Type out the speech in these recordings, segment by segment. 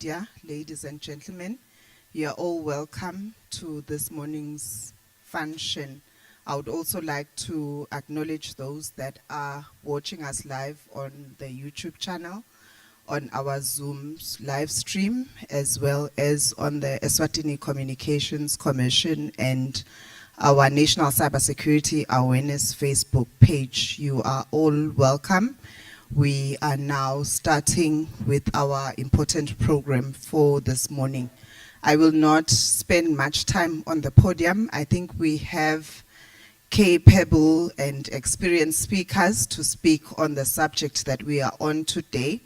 media, ladies and gentlemen, you are all welcome to this morning's function. I would also like to acknowledge those that are watching us live on the YouTube channel, on our Zoom's live stream, as well as on the Eswatini Communications Commission and our National Cybersecurity Awareness Facebook page. You are all welcome. We are now starting with our important program for this morning. I will not spend much time on the podium. I think we have capable and experienced speakers to speak on the subject that we are on today.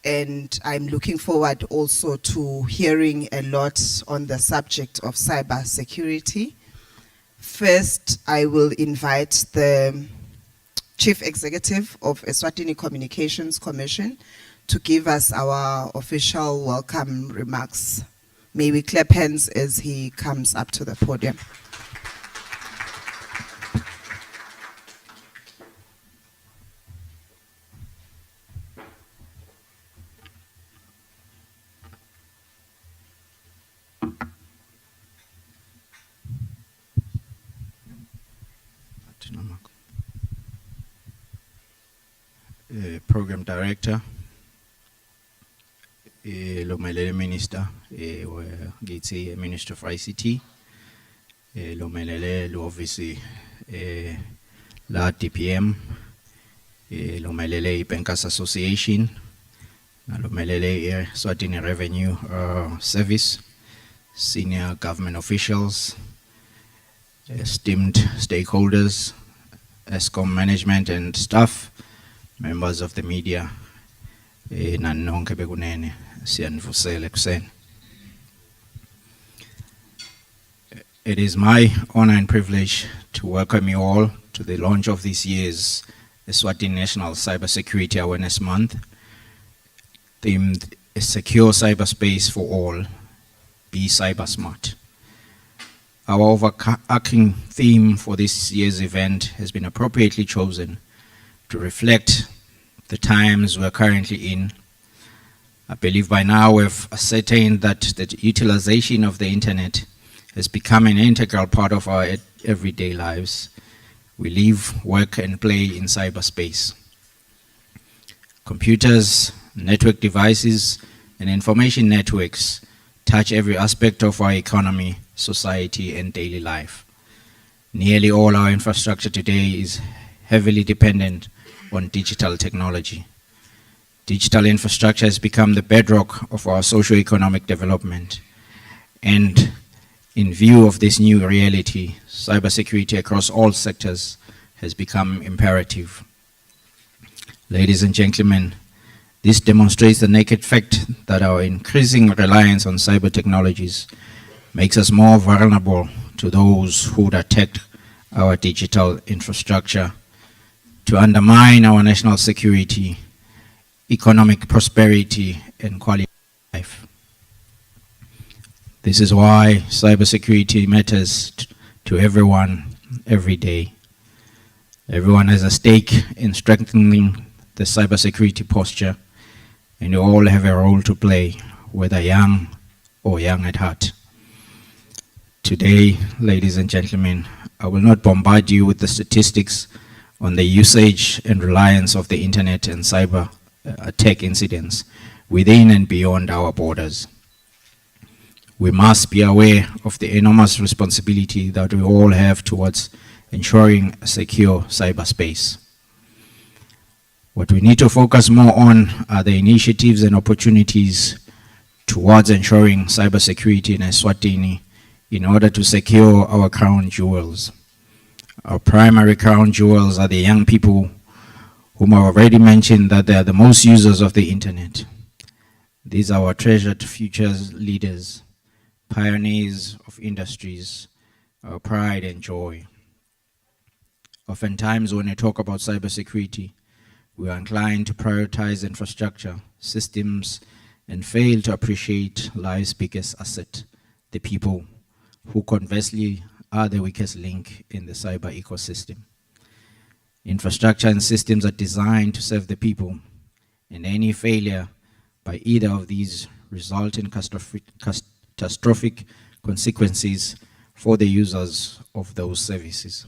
And I'm looking forward also to hearing a lot on the subject of cybersecurity. First, I will invite the Chief Executive of Eswatini Communications Commission to give us our official welcome remarks. May we clap hands as he comes up to the podium. Program Director, Lomelele Minister, Gitsi Minister of ICT, Lomelele obviously La DPM, Lomelele Bankas Association, Lomelele Eswatini Revenue Service, senior government officials, esteemed stakeholders, ESCOM management and staff, members of the media, it is my honor and privilege to welcome you all to the launch of this year's Eswatini National Cybersecurity Awareness Month, themed A Secure Cyberspace for All, Be Cyber Smart. Our overarching theme for this year's event has been appropriately chosen to reflect the times we're currently in. I believe by now we've ascertained that the utilization of the internet has become an integral part of our everyday lives. We live, work, and play in cyberspace. Computers, network devices, and information networks touch every aspect of our economy, society, and daily life. Nearly all our infrastructure today is heavily dependent on digital technology. Digital infrastructure has become the bedrock of our socio-economic development. And in view of this new reality, cybersecurity across all sectors has become imperative. Ladies and gentlemen, this demonstrates the naked fact that our increasing reliance on cyber technologies makes us more vulnerable to those who would attack our digital infrastructure to undermine our national security, economic prosperity, and quality of life. This is why cybersecurity matters to everyone every day. Everyone has a stake in strengthening the cybersecurity posture, and you all have a role to play, whether young or young at heart. Today, ladies and gentlemen, I will not bombard you with the statistics on the usage and reliance of the internet and cyber attack incidents within and beyond our borders. We must be aware of the enormous responsibility that we all have towards ensuring a secure cyberspace. What we need to focus more on are the initiatives and opportunities towards ensuring cybersecurity in Eswatini in order to secure our crown jewels. Our primary crown jewels are the young people whom I already mentioned that they are the most users of the internet. These are our treasured future leaders, pioneers of industries, our pride and joy. Oftentimes when I talk about cybersecurity, we are inclined to prioritize infrastructure, systems, and fail to appreciate life's biggest asset, the people, who conversely are the weakest link in the cyber ecosystem. Infrastructure and systems are designed to serve the people, and any failure by either of these result in catastrophic consequences for the users of those services.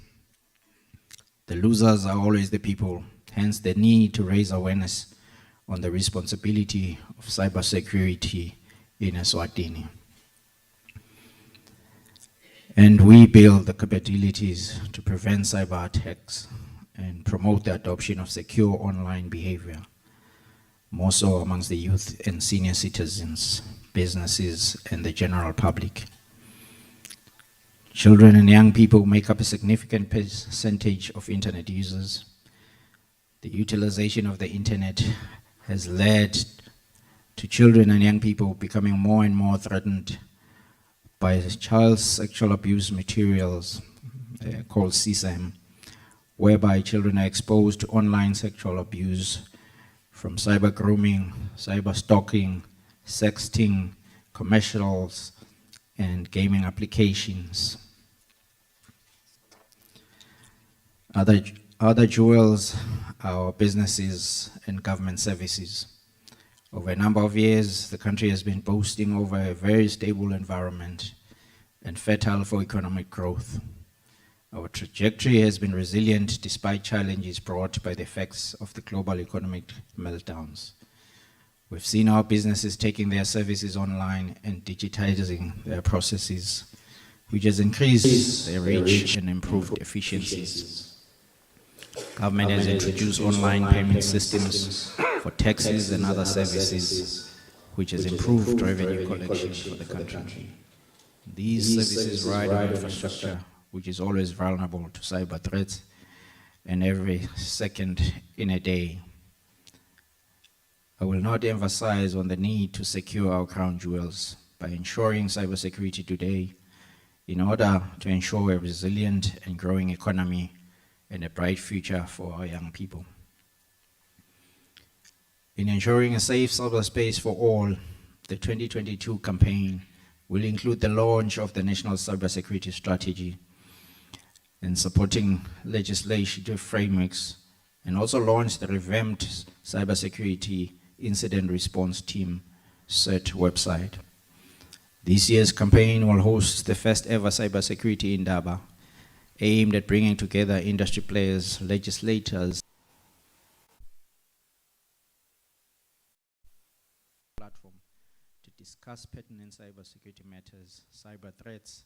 The losers are always the people, hence the need to raise awareness on the responsibility of cybersecurity in Eswatini. And we build the capabilities to prevent cyber attacks and promote the adoption of secure online behavior, more so amongst the youth and senior citizens, businesses, and the general public. Children and young people make up a significant percentage of internet users. The utilization of the internet has led to children and young people becoming more and more threatened by child sexual abuse materials called CSAM, whereby children are exposed to online sexual abuse from cyber grooming, cyber stalking, sexting, commercials, and gaming applications. Other jewels are businesses and government services. Over a number of years, the country has been boasting over a very stable environment and fertile for economic growth. Our trajectory has been resilient despite challenges brought by the effects of the global economic meltdowns. We've seen our businesses taking their services online and digitizing their processes, which has increased their reach and improved efficiencies. Government has introduced online payment systems for taxes and other services, which has improved revenue collection for the country. These services ride on infrastructure, which is always vulnerable to cyber threats, and every second in a day. I will not emphasize on the need to secure our crown jewels by ensuring cybersecurity today in order to ensure a resilient and growing economy and a bright future for our young people. In ensuring a safe cyberspace for all, the 2022 campaign will include the launch of the National Cybersecurity Strategy and supporting legislative frameworks, and also launch the revamped Cybersecurity Incident Response Team CERT website. This year's campaign will host the first ever cybersecurity Indaba, aimed at bringing together industry players, legislators, platform to discuss pertinent cybersecurity matters, cyber threats,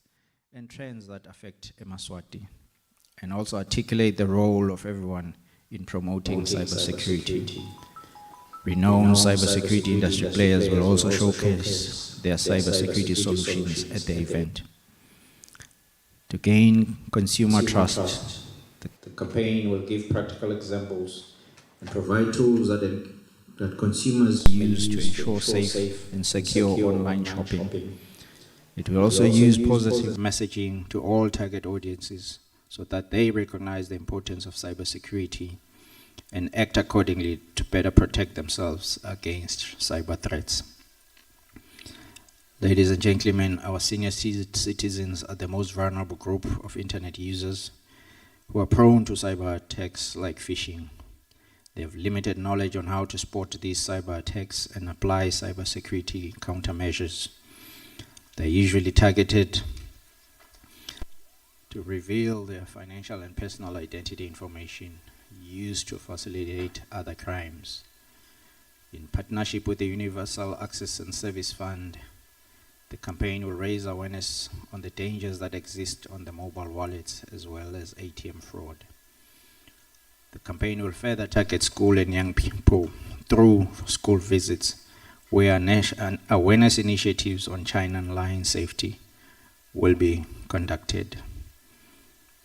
and trends that affect Eswatini, and also articulate the role of everyone in promoting cybersecurity. Renowned cybersecurity industry players will also showcase their cybersecurity solutions at the event. To gain consumer trust, the campaign will give practical examples and provide tools that consumers use to ensure safe and secure online shopping. It will also use positive messaging to all target audiences so that they recognize the importance of cybersecurity and act accordingly to better protect themselves against cyber threats. Ladies and gentlemen, our senior citizens are the most vulnerable group of internet users who are prone to cyber attacks like phishing. They have limited knowledge on how to spot these cyber attacks and apply cybersecurity countermeasures. They're usually targeted to reveal their financial and personal identity information used to facilitate other crimes. In partnership with the Universal Access and Service Fund, the campaign will raise awareness on the dangers that exist on the mobile wallets as well as ATM fraud. The campaign will further target school and young people through school visits, where awareness initiatives on China online safety will be conducted.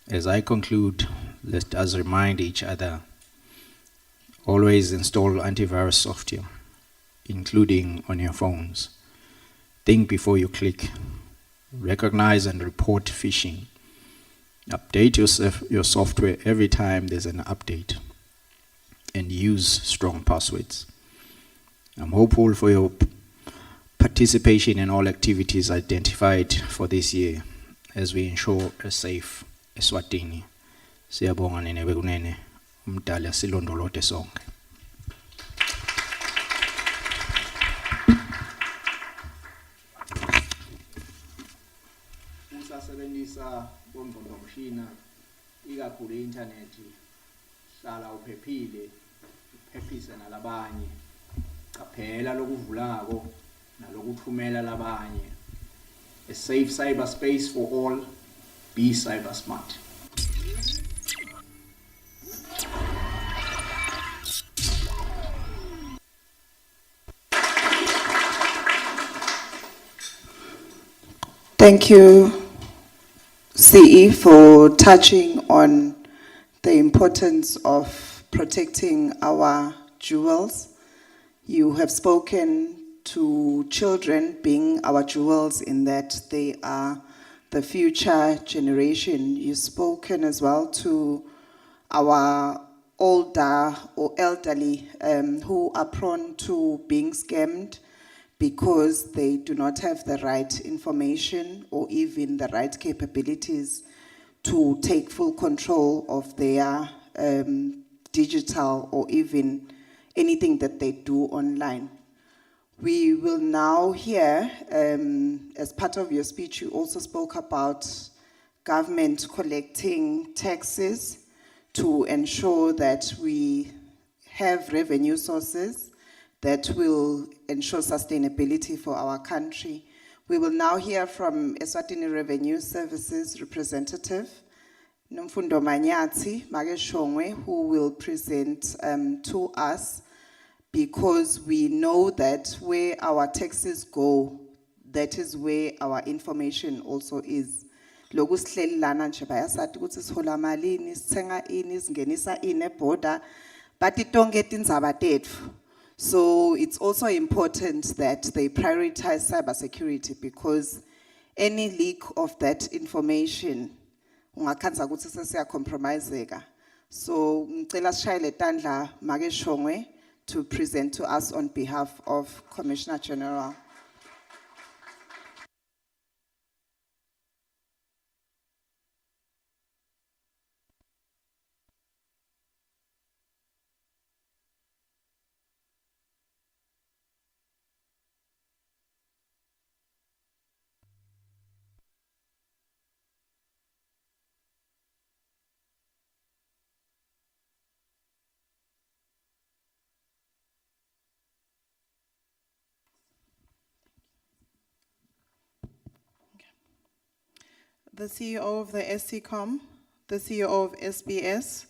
As I conclude, let us remind each other, always install antivirus software, including on your phones. Think before you click. Recognize and report phishing. Update your software every time there's an update. And use strong passwords. I'm hopeful for your participation in all activities identified for this year as we ensure a safe Eswatini. Siyabonga nene bekunene. Umdali asilondolote sonke. ukusebenzisa bomgqongqomshina ikakhulu i-internet hlala uphephile uphephise nalabanye qaphela lokuvulako nalokuthumela labanye. A safe cyberspace for all. Be cyber smart. Thank you, CE, for touching on the importance of protecting our jewels. You have spoken to children being our jewels in that they are the future generation. You've spoken as well to our older or elderly who are prone to being scammed because they do not have the right information or even the right capabilities to take full control of their digital or even anything that they do online. We will now hear, as part of your speech, you also spoke about government collecting taxes to ensure that we have revenue sources that will ensure sustainability for our country. We will now hear from Eswatini Revenue Services representative, Nomfundo Manyati Mageshongwe, who will present to us, because we know that where our taxes go, that is where our information also is. Loku sihlelelana nje bayasathi ukuthi sihola malini, sithenga ini, singenisa ini eborder, but itonke tindzaba tetfu. So it's also important that they prioritize cybersecurity, because any leak of that information ungakhanza ukuthi sesiya-compromiseka. So ngicela sishayele tandla Mageshongwe to present to us on behalf of Commissioner General. The CEO of the SCCOM, the CEO of SBS,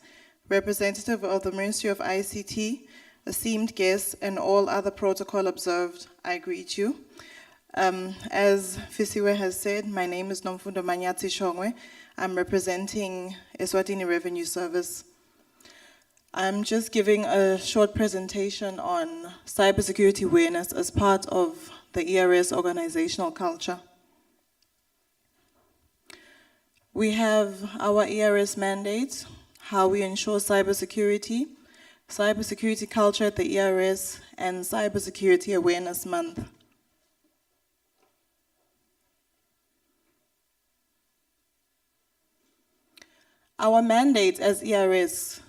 representative of the Ministry of ICT, esteemed guests, and all other protocol observed, I greet you. As Fisiwe has said, my name is Nomfundo Manyati Shongwe. I'm representing Eswatini Revenue Service. I'm just giving a short presentation on cybersecurity awareness as part of the ERS organizational culture. We have our ERS mandate, how we ensure cybersecurity culture at the ERS, and Cybersecurity Awareness Month. Our mandate as ERS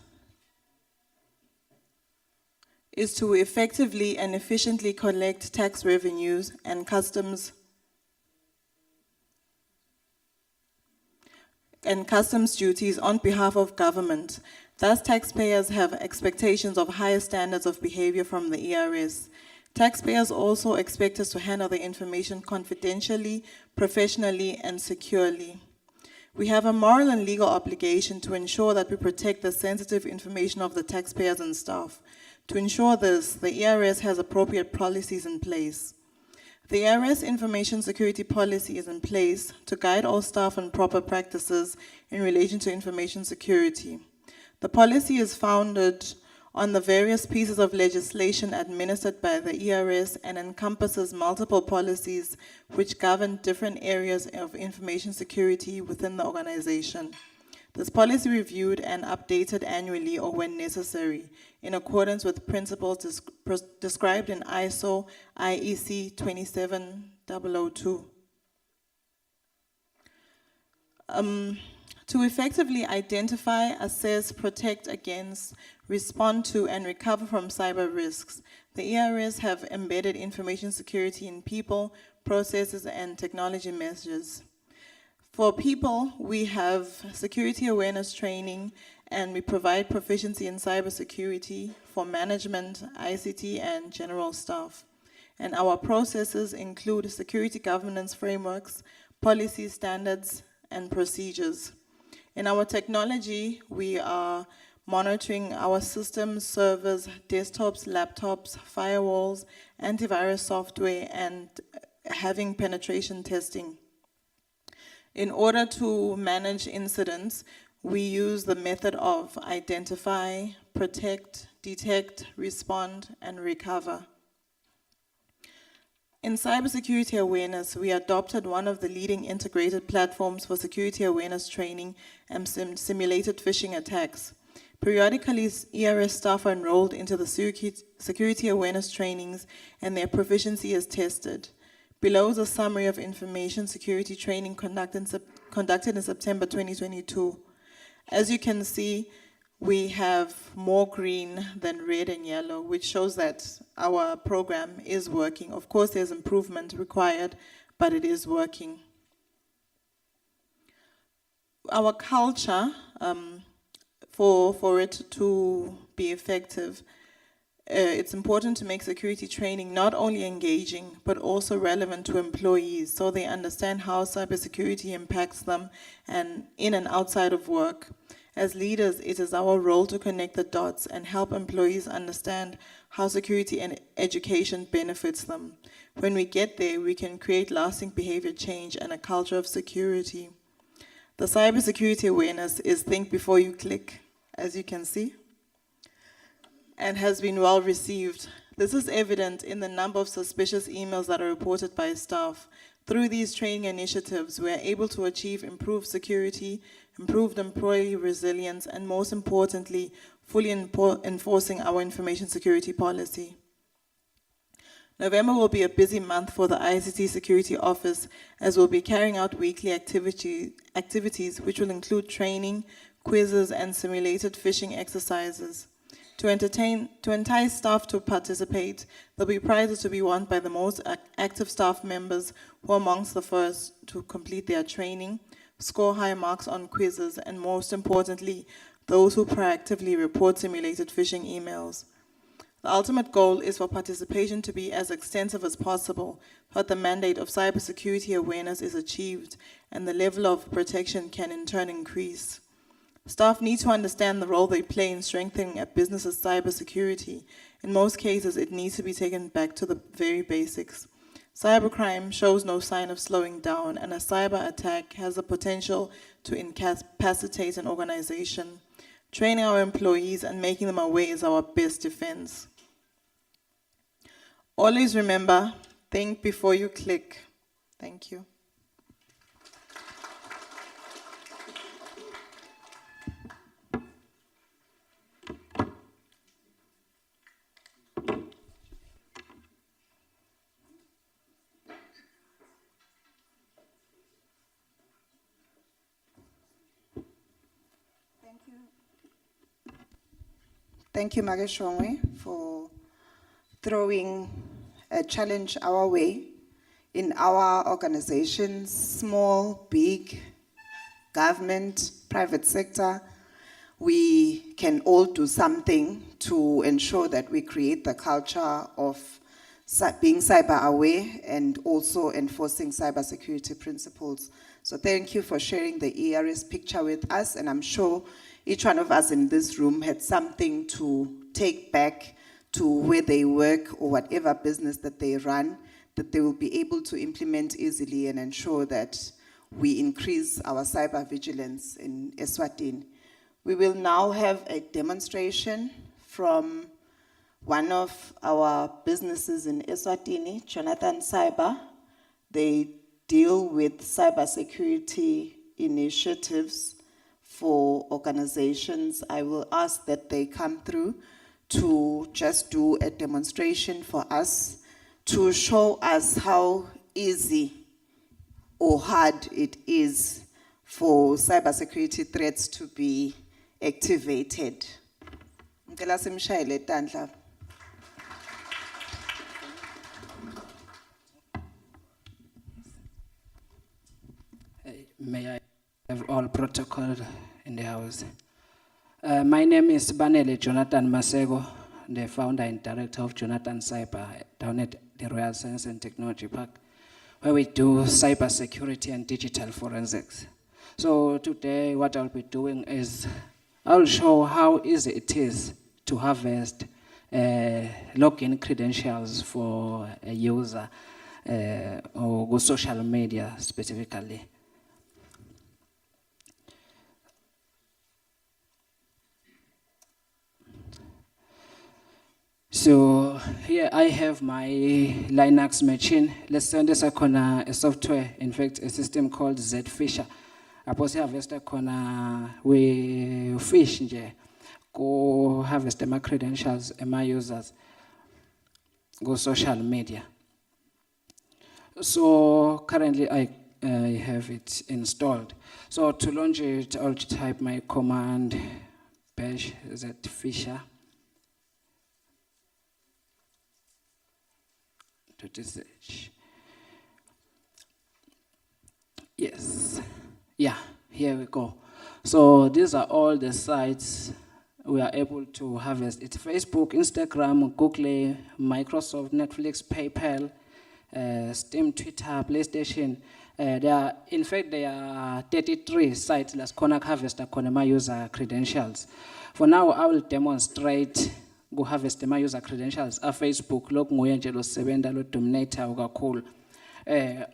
is to effectively and efficiently collect tax revenues and customs duties on behalf of government. Thus, taxpayers have expectations of higher standards of behavior from the ERS. Taxpayers also expect us to handle the information confidentially, professionally, and securely. We have a moral and legal obligation to ensure that we protect the sensitive information of the taxpayers and staff. To ensure this, the ERS has appropriate policies in place. The ERS Information Security Policy is in place to guide all staff on proper practices in relation to information security. The policy is founded on the various pieces of legislation administered by the ERS and encompasses multiple policies which govern different areas of information security within the organization. This policy reviewed and updated annually or when necessary in accordance with principles described in ISO IEC 27002. To effectively identify, assess, protect against, respond to, and recover from cyber risks, the ERS have embedded information security in people, processes, and technology measures. For people, we have security awareness training, and we provide proficiency in cybersecurity for management, ICT, and general staff. And our processes include security governance frameworks, policy standards, and procedures. In our technology, we are monitoring our systems, servers, desktops, laptops, firewalls, antivirus software, and having penetration testing. In order to manage incidents, we use the method of identify, protect, detect, respond, and recover. In cybersecurity awareness, we adopted one of the leading integrated platforms for security awareness training and simulated phishing attacks. Periodically, ERS staff are enrolled into the security awareness trainings, and their proficiency is tested. Below is a summary of information security training conducted in September 2022. As you can see, we have more green than red and yellow, which shows that our program is working. Of course, there's improvement required, but it is working. Our culture, for it to be effective, it's important to make security training not only engaging, but also relevant to employees so they understand how cybersecurity impacts them and in and outside of work. As leaders, it is our role to connect the dots and help employees understand how security and education benefits them. When we get there, we can create lasting behavior change and a culture of security. The cybersecurity awareness is think before you click, as you can see, and has been well received. This is evident in the number of suspicious emails that are reported by staff. Through these training initiatives, we are able to achieve improved security, improved employee resilience, and most importantly, fully enforcing our information security policy. November will be a busy month for the ICT Security Office, as we'll be carrying out weekly activities which will include training, quizzes, and simulated phishing exercises. To entice staff to participate, there'll be prizes to be won by the most active staff members who are amongst the first to complete their training, score high marks on quizzes, and most importantly, those who proactively report simulated phishing emails. The ultimate goal is for participation to be as extensive as possible, so that the mandate of cybersecurity awareness is achieved and the level of protection can in turn increase. Staff need to understand the role they play in strengthening a business's cybersecurity. In most cases, it needs to be taken back to the very basics. Cybercrime shows no sign of slowing down, and a cyber attack has the potential to incapacitate an organization. Training our employees and making them aware is our best defense. Always remember, think before you click. Thank you. Thank you, Mageshongwe, for throwing a challenge our way. In our organizations, small, big, government, private sector, we can all do something to ensure that we create the culture of being cyber aware and also enforcing cybersecurity principles. So thank you for sharing the ERS picture with us, and I'm sure each one of us in this room had something to take back to where they work or whatever business that they run, that they will be able to implement easily and ensure that we increase our cyber vigilance in Eswatini. We will now have a demonstration from one of our businesses in Eswatini, Jonathan Cyber. They deal with cybersecurity initiatives for organizations. I will ask that they come through to just do a demonstration for us to show us how easy or hard it is for cybersecurity threats to be activated. Ngicela simshayele Tandla. May I have all protocol in the house? My name is Banele Jonathan Masego, the founder and director of Jonathan Cyber down at the Royal Science and Technology Park, where we do cybersecurity and digital forensics. So today what I'll be doing is I'll show how easy it is to harvest login credentials for a user or go social media specifically. So here I have my Linux machine. Let's send this a software, in fact, a system called Zfisher. Apos harvest we fish nje, go harvest my credentials and my users, go social media. So currently I have it installed. So to launch it, I'll type my command bash Zfisher. Yes, yeah, here we go. So these are all the sites we are able to harvest. It's Facebook, Instagram, Google, Microsoft, Netflix, PayPal, Steam, Twitter, PlayStation. In fact, there are 33 sites that's gonna harvest my user credentials. For now, I will demonstrate go harvest my user credentials a Facebook lok nguye nje lo sebenda lo dominator ukakhulu. I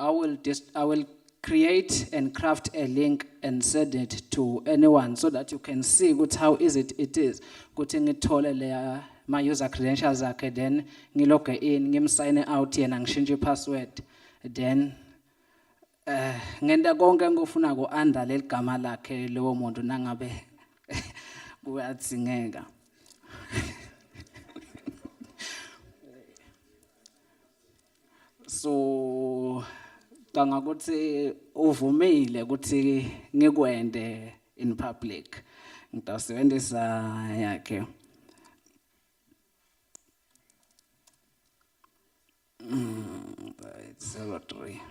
will create and craft a link and send it to anyone so that you can see how easy it is ukuthi ngithole le my user credentials akhe, then ngilog in, ngimsign out yena ngishintshe password, then ngenta konke ngofuna ku under le gama lakhe lewo muntu nangabe kuyadzingeka. So kangakuthi uvumile ukuthi ngikwende in public, ngidasebenzisa yakhe. It's 03.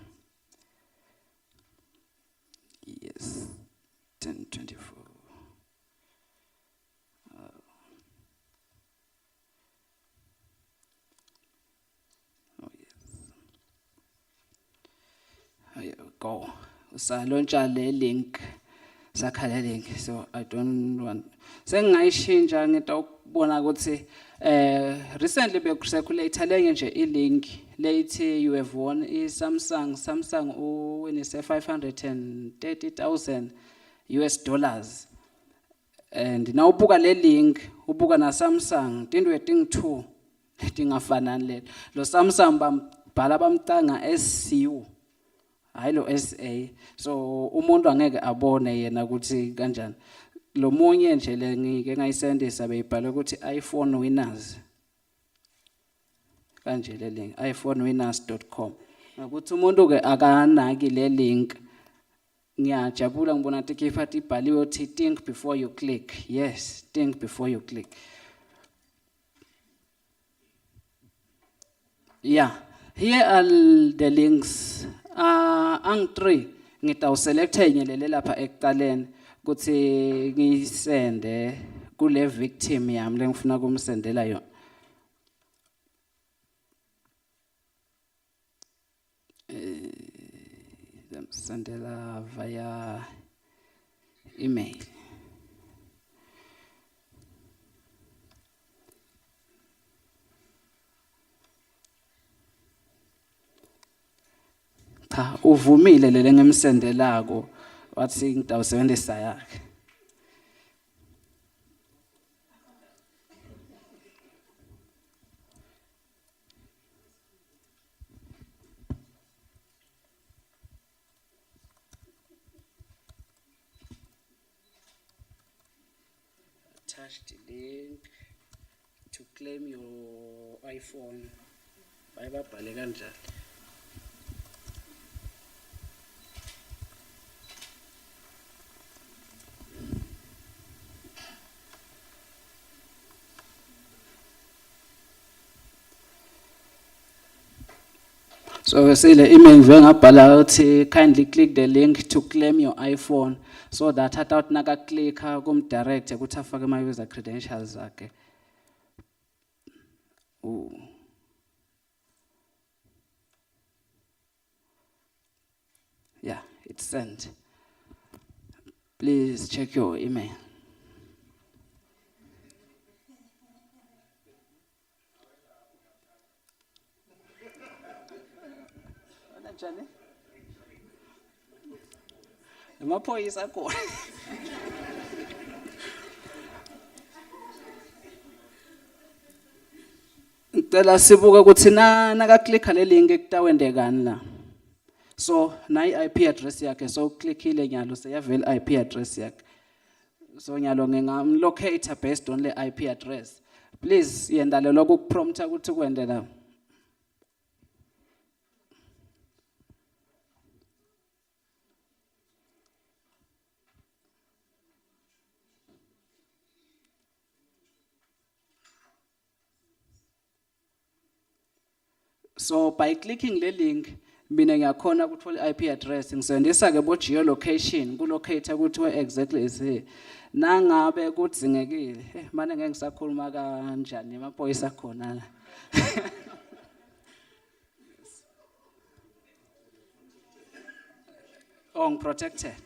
Yes, 1024. Here we go. So launch a link. Sakhala link. So I don't want. Sengayishintsha ngitawubona ukuthi recently becirculate nje link late you have won is Samsung when is $530,000 US. And now ubuka le link ubuka na Samsung tindwe ting 2 tingafanani le. Lo Samsung bambhala bamtanga SCU. Haylo SA. So umuntu angeke abone yena ukuthi kanjani. Lo munye nje le ngike ngayisendisa beyibhala ukuthi iPhone winners. Kanje le link iPhonewinners.com. Ukuthi umuntu ke akanaki le link. Ngiyajabula ngibona ukuthi kepha ibhaliwe uthi think before you click. Yes, think before you click. Yeah, here are the links. Ang 3 ngitawuselecta nyelele lapha ekuqaleni ukuthi ngisende kule victim yami lengifuna kumsendela yona. Sendela via email. Cha uvumile lele ngemsendelako wathi ngidawusebenzisa yakhe. Attach the link to claim your iPhone. Bayibabhale kanjalo. So say le email ngengabhala uthi kindly click the link to claim your iPhone so that atawuthi naka clicka kumdirect ukuthi afake ama user credentials zakhe. Yeah, it's sent. Please check your email. Amaphoyisa khona. Ngicela sibuke ukuthi naka clicka le link ekutawendekani la. So nayi IP address yakhe so clickile nyalo seyavela IP address yakhe. So nyalo ngingamlocate based on le IP address. Please yenda le lokho kuprompta ukuthi kwende la. So by clicking the link, mina ngiyakhona ukuthola IP address ngisebenzisa ke bo geolocation ku locate ukuthi where exactly is here. Nangabe kudzingekile, manje ngeke ngisakhuluma kanjani emaphoyisa khona la. Oh, protected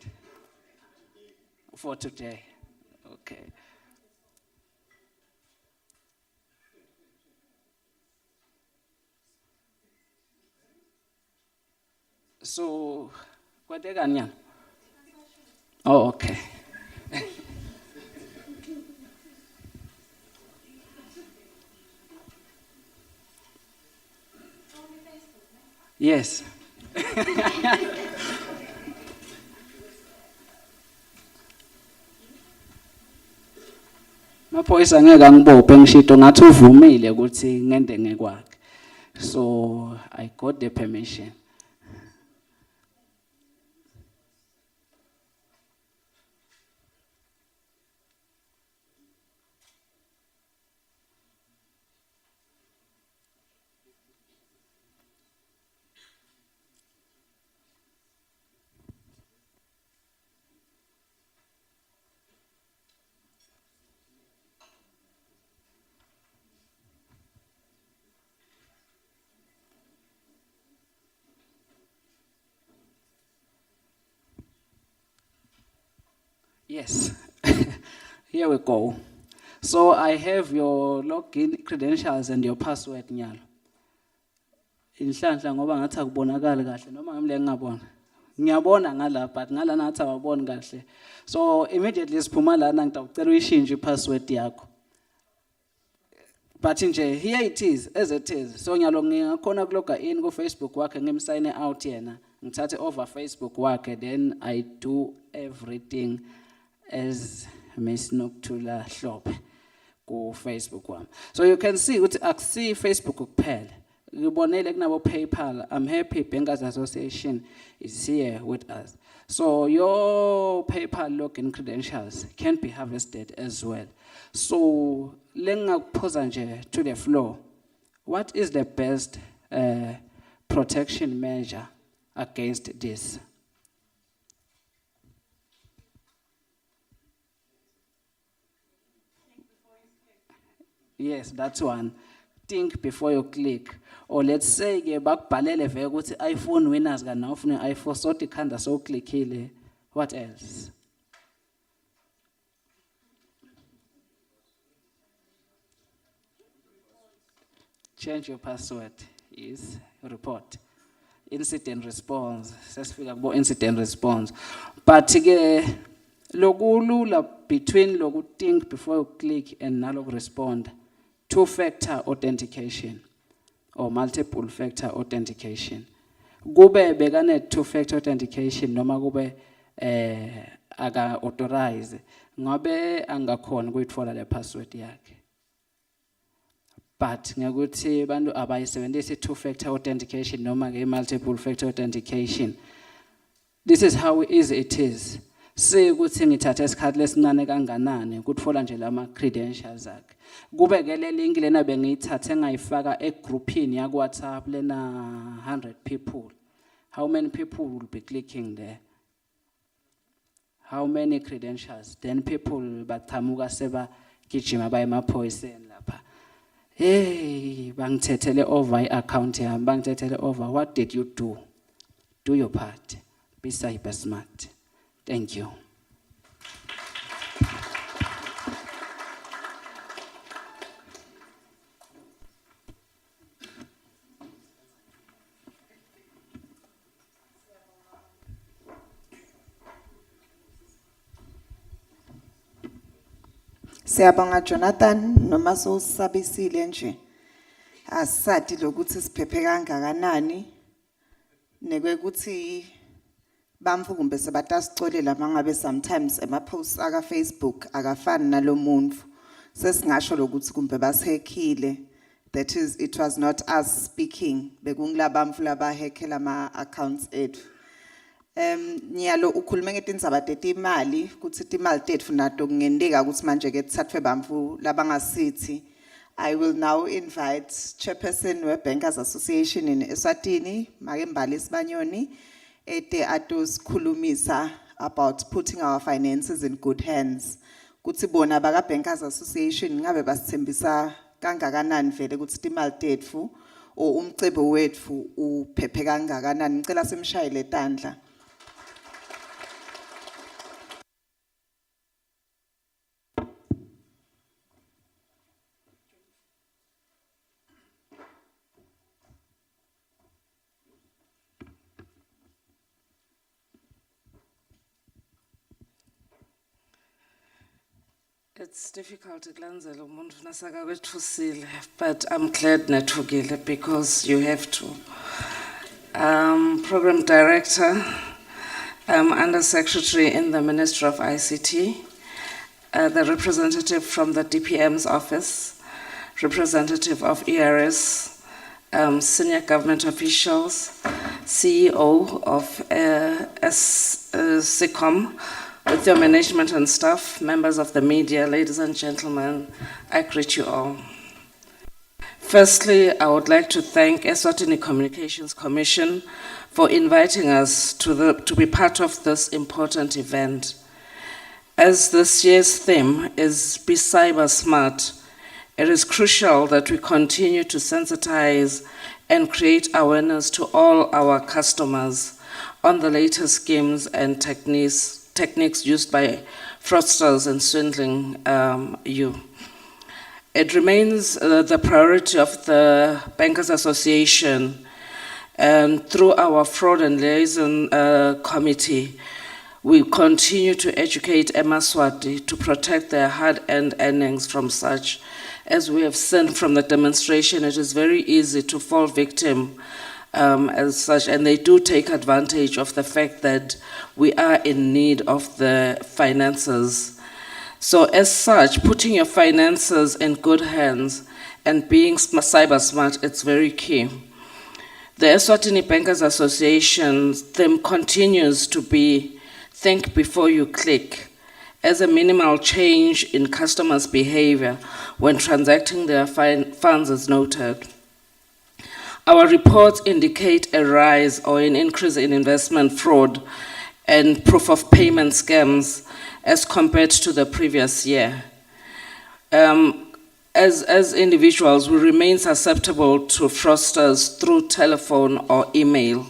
for today. Okay. So, kwateka nyana? Oh, okay. Yes. Maphoyisa ngeke ngibophe ngishito ngathi uvumile ukuthi ngende ngekwakhe. So, I got the permission. Yes, here we go. So I have your login credentials and your password nyalo. Inhlanhla ngoba ngathi akubonakala kahle noma ngamle ngingabona. Ngiyabona ngala but ngala nathi awaboni kahle. So immediately siphuma lana ngitawucela uyishintshe ipassword yakho. But nje here it is as it is. So nyalo ngiyakhona kuloga in ku Facebook wakhe ngimsign out yena. Ngithathe over Facebook wakhe then I do everything as Miss Noktula Hlophe ku Facebook wami. So you can see ukuthi akusi Facebook kuphela. Ngibonele kunabo PayPal. I'm happy Bankers Association is here with us. So your PayPal login credentials can be harvested as well. So lengakuphosa nje to the floor. What is the best protection measure against this? Yes, that's one. Think before you click. Or let's say ke bakubhalele vele ukuthi iPhone winners kana ufuna iPhone so tikhanda so clickile. What else? Change your password. Yes, report. Incident response. Sesifika kubo incident response. But ke lokulula between loku think before you click and naloku respond. Two-factor authentication or multiple-factor authentication. Kube bekane two-factor authentication noma kube aga authorize ngabe angakhona ukuyitfola le password yakhe. But ngakuthi bantu abayisebenzisa two-factor authentication noma ke multiple-factor authentication. This is how easy it is. sekuthi ngithathe isikhathi lesincane kanganani ukutfola nje lama credentials akhe. Kube ke le link lena bengiyithathe ngayifaka egroupini ya WhatsApp lena 100 people. How many people will be clicking there? How many credentials? Then people baqhamuka seba gijima baye emaphoyiseni lapha. Hey, bangithethele over i-account yami, bangithethele over. What did you do? Do your part. Be cyber smart. Thank you. Siyabonga Jonathan noma sosabisile nje. Asisati lokuthi siphephe kangakanani nekwekuthi bamfu kumbe sebatasicolela mangabe sometimes ema-posts aka Facebook akafani nalomuntu sesingasho lokuthi kumbe basihekile. That is, it was not us speaking bekungilabamfu labahekela ama-accounts ethu. Nyalo ukhulume ngetindzaba tetimali kuthi timali tethu nato kungendeka ukuthi manje ke thathwe bamfu labangasithi. I will now invite Chairperson we Bankers Association in Eswatini, Magembali Sibanyoni, ete atosikhulumisa about putting our finances in good hands. Kuthi bona baka Bankers Association ngabe basithembisa kangakanani vele ukuthi timali tethu o umcebo wethu uphephe kangakanani. Ngicela simshayele tandla. It's difficult to glanzela umuntu nasaka wethusile, but I'm glad nethukile because you have to. Program Director, Under Secretary in the Ministry of ICT, the representative from the DPM's office, representative of ERS, senior government officials, CEO of SICOM, with your management and staff, members of the media, ladies and gentlemen, I greet you all. Firstly, I would like to thank Eswatini Communications Commission for inviting us to be part of this important event. As this year's theme is Be Cyber Smart, it is crucial that we continue to sensitize and create awareness to all our customers on the latest schemes and techniques used by fraudsters and swindling you. It remains the priority of the Bankers Association, and through our Fraud and Liaison Committee, we continue to educate Eswatini to protect their hard-earned earnings from such. As we have seen from the demonstration, it is very easy to fall victim as such, and they do take advantage of the fact that we are in need of the finances. So as such, putting your finances in good hands and being cyber smart, it's very key. The Eswatini Bankers Association theme continues to be think before you click, as a minimal change in customers' behavior when transacting their funds is noted. Our reports indicate a rise or an increase in investment fraud and proof of payment scams as compared to the previous year. As individuals, we remain susceptible to fraudsters through telephone or email.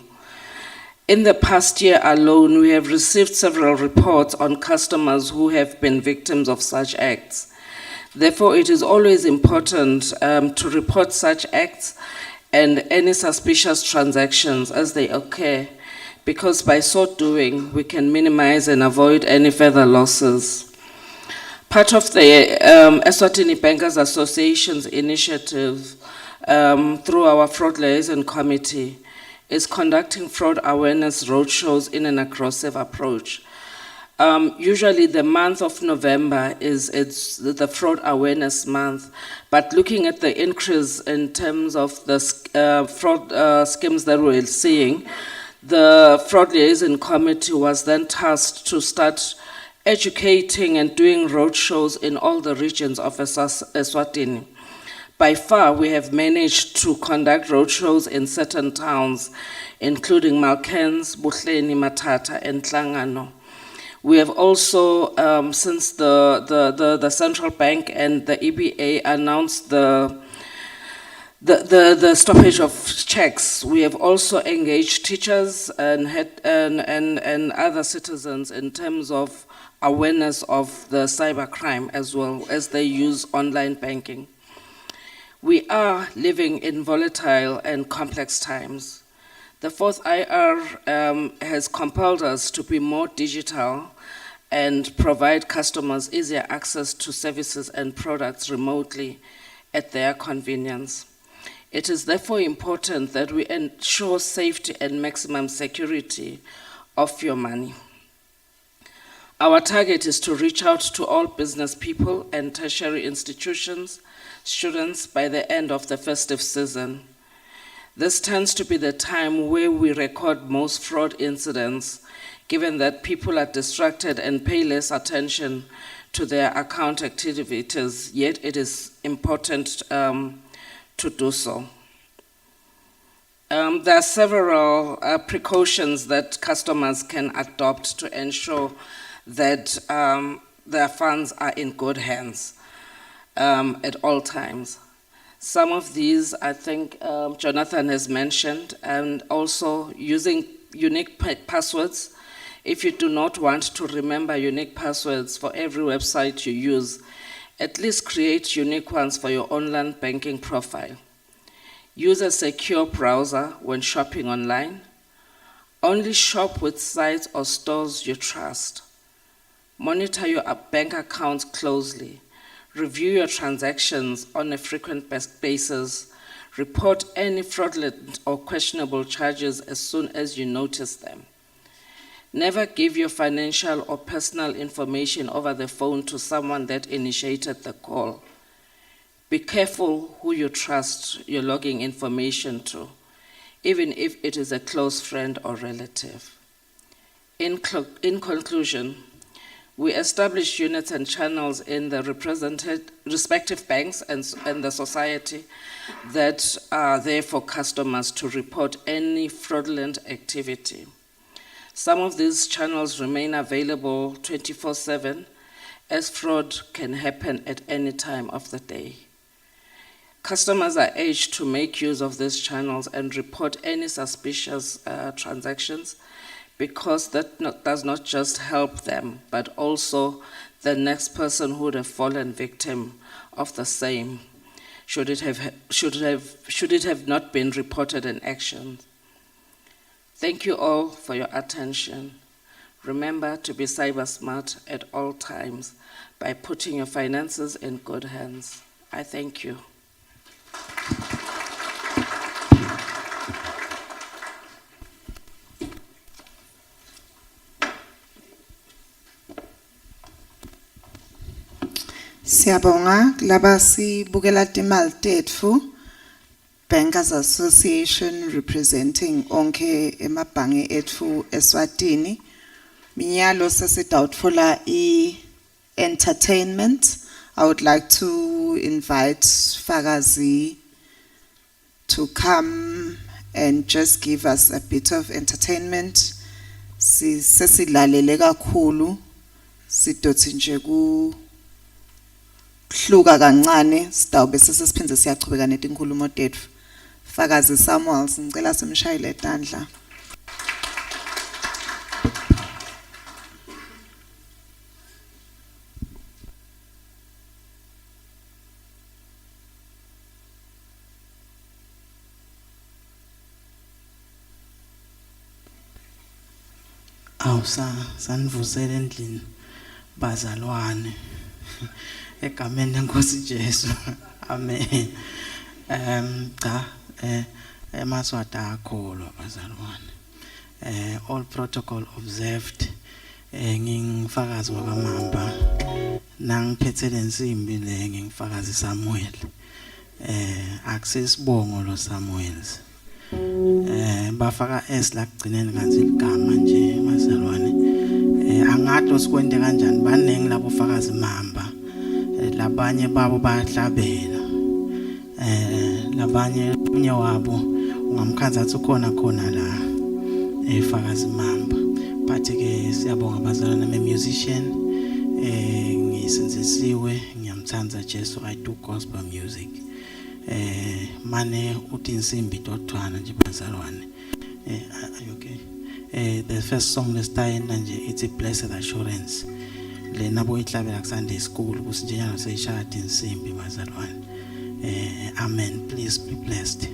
In the past year alone, we have received several reports on customers who have been victims of such acts. Therefore, it is always important to report such acts and any suspicious transactions as they occur, because by so doing, we can minimize and avoid any further losses. Part of the Eswatini Bankers Association's initiative through our Fraud Liaison Committee is conducting fraud awareness roadshows in an aggressive approach. Usually the month of November it's the Fraud Awareness Month, but looking at the increase in terms of the fraud schemes that we're seeing, The Fraud Liaison Committee was then tasked to start educating and doing roadshows in all the regions of Eswatini. By far, we have managed to conduct roadshows in certain towns, including Malkens, Buhleni, Matata, and Tlangano. We have also, since the Central Bank and the EBA announced the stoppage of checks, we have also engaged teachers and other citizens in terms of awareness of the cybercrime as well as they use online banking. We are living in volatile and complex times. The fourth IR has compelled us to be more digital and provide customers easier access to services and products remotely at their convenience. It is therefore important that we ensure safety and maximum security of your money. Our target is to reach out to all business people and tertiary institutions, students by the end of the festive season. This tends to be the time where we record most fraud incidents, given that people are distracted and pay less attention to their account activities, yet it is important to do so. There are several precautions that customers can adopt to ensure that their funds are in good hands at all times. Some of these, I think Jonathan has mentioned, and also using unique passwords. If you do not want to remember unique passwords for every website you use, at least create unique ones for your online banking profile. Use a secure browser when shopping online. Only shop with sites or stores you trust. Monitor your bank accounts closely. Review your transactions on a frequent basis. Report any fraudulent or questionable charges as soon as you notice them. Never give your financial or personal information over the phone to someone that initiated the call. Be careful who you trust your logging information to, even if it is a close friend or relative. In conclusion, we establish units and channels in the respective banks and the society that are there for customers to report any fraudulent activity. Some of these channels remain available 24/7, as fraud can happen at any time of the day. Customers are urged to make use of these channels and report any suspicious transactions, because that does not just help them, but also the next person who would have fallen victim of the same, should it have not been reported in action. Thank you all for your attention. Remember to be cyber smart at all times by putting your finances in good hands. I thank you. Siyabonga laba sibukela timali tetfu. Bankers Association representing onke emabhange etfu Eswatini. Minyalo sesidawutfola entertainment. I would like to invite Fakazi to come and just give us a bit of entertainment. Sesilalele kakhulu, sidotsi nje kuhluka kancane, sitawube sesiphindze siyachubeka netinkhulumo tetfu. Fakazi Samuel, ngicela simshayele tandla. Sanivusele endlini bazalwane egameni leNkosi Jesu. Amen. Emaswata akholwa bazalwane. All protocol observed. Ngingifakazi wakamamba. Nangiphethe lensimbi le ngingifakazi Samuel. Akusisibongo lo Samuel. bafaka S la kugcineni kanzi igama nje bazalwane. Angathi osikwente kanjani baningi labo fakazi mamba. Labanye babo bayahlabela. Labanye umnye wabo ungamkhanza athi ukhona khona la efakazi mamba. But ke siyabonga bazalwane me musician ngisenzisiwe ngiyamthanza Jesu, I do gospel music. Mane uthi insimbi dodwana nje bazalwane. Are you okay? The first song lesitayina nje it's a blessed assurance. Le nabo ihlabela ku Sunday school kusinjena seyishaya insimbi bazalwane. Amen. Please be blessed.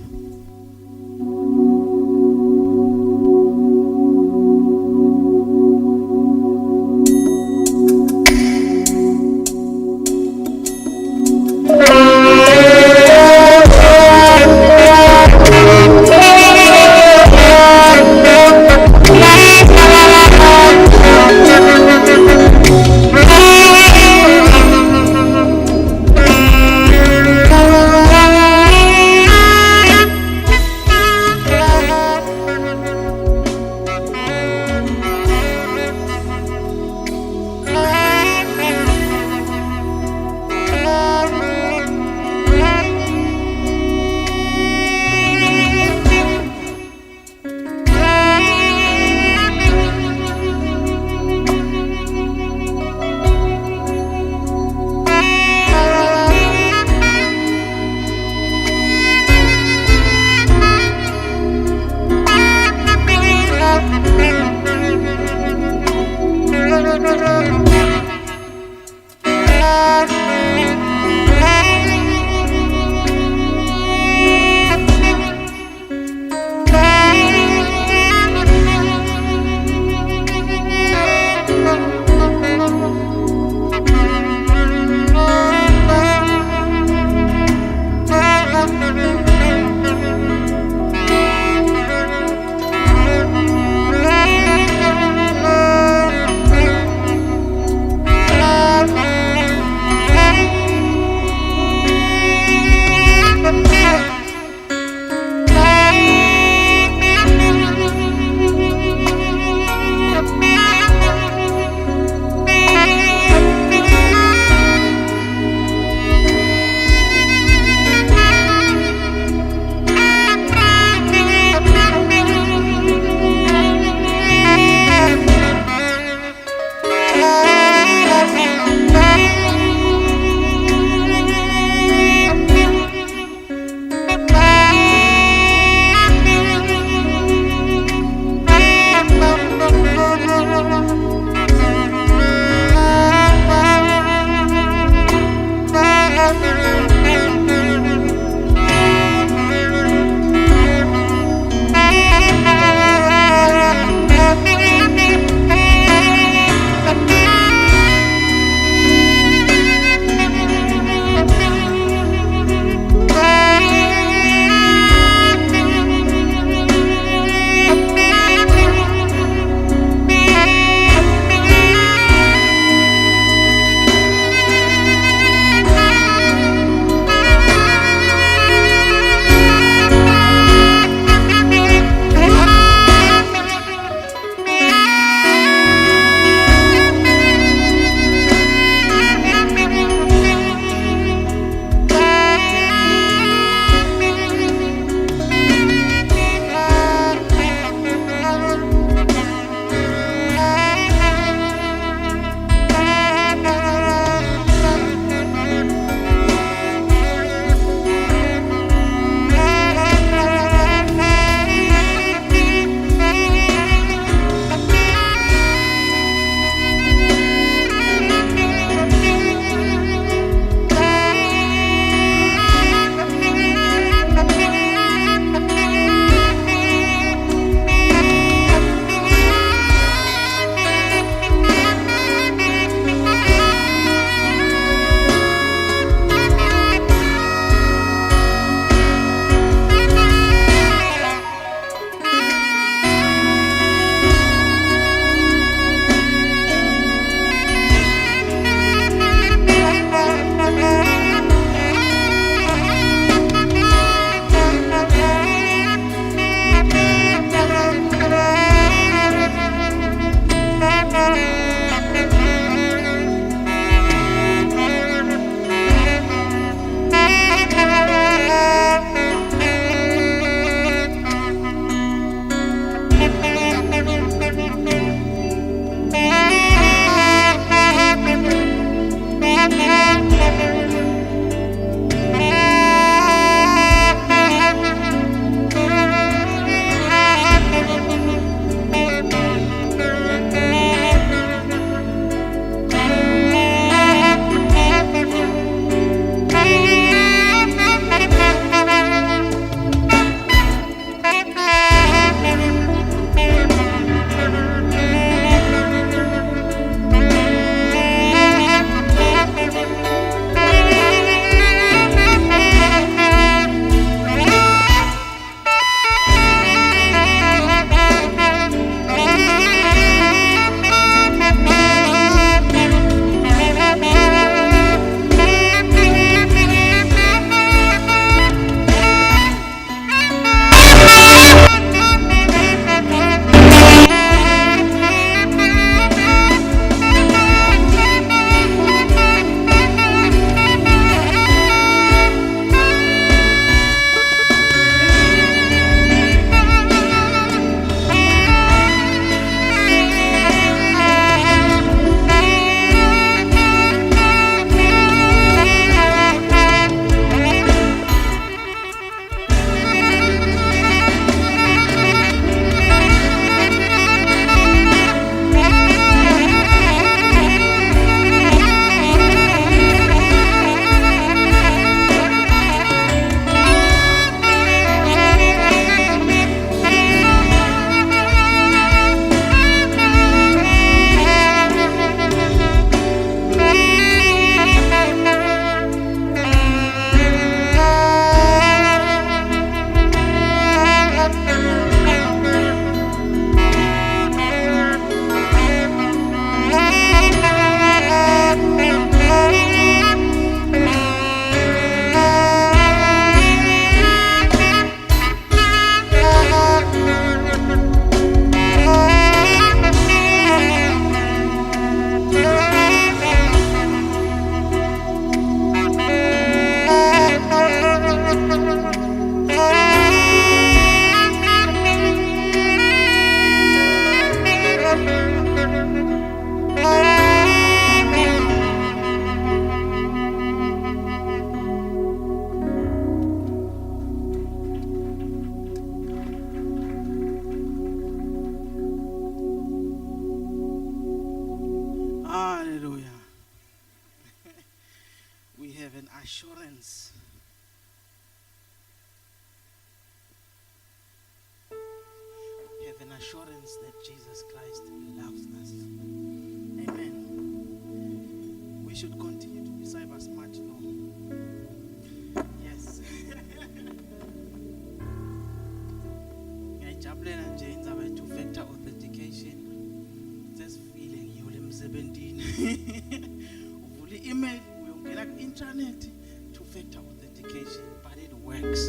assurance. Have an assurance that Jesus Christ loves us. Amen. We should continue to be cyber smart, no? Yes. Ngiyajabulela nje indaba ye two-factor authentication. Sesifile ngiyole emsebentini. Uvula i-email, uyongena ku-internet, two-factor authentication, but it works.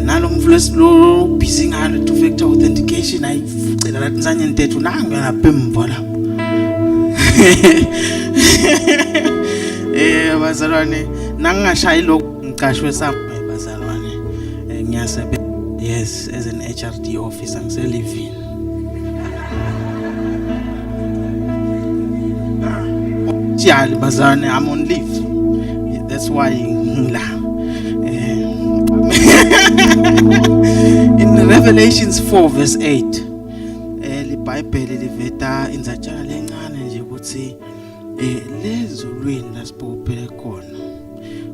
Nalo mfulesi lo busy ngalo two-factor authentication ayicela lathi nsanye ntetho nangu ngapha emva lapho. Bazalwane nangingashayi lokho ngicashwe sami bazalwane ngiyasebenza yes as an HRD officer ngiselivini. Jali bazalwane I'm on leave. That's why ngila. In Revelations 4 verse 8 liBhayibheli liveta inzatshana lencane nje ukuthi lezulwini lasiphophele khona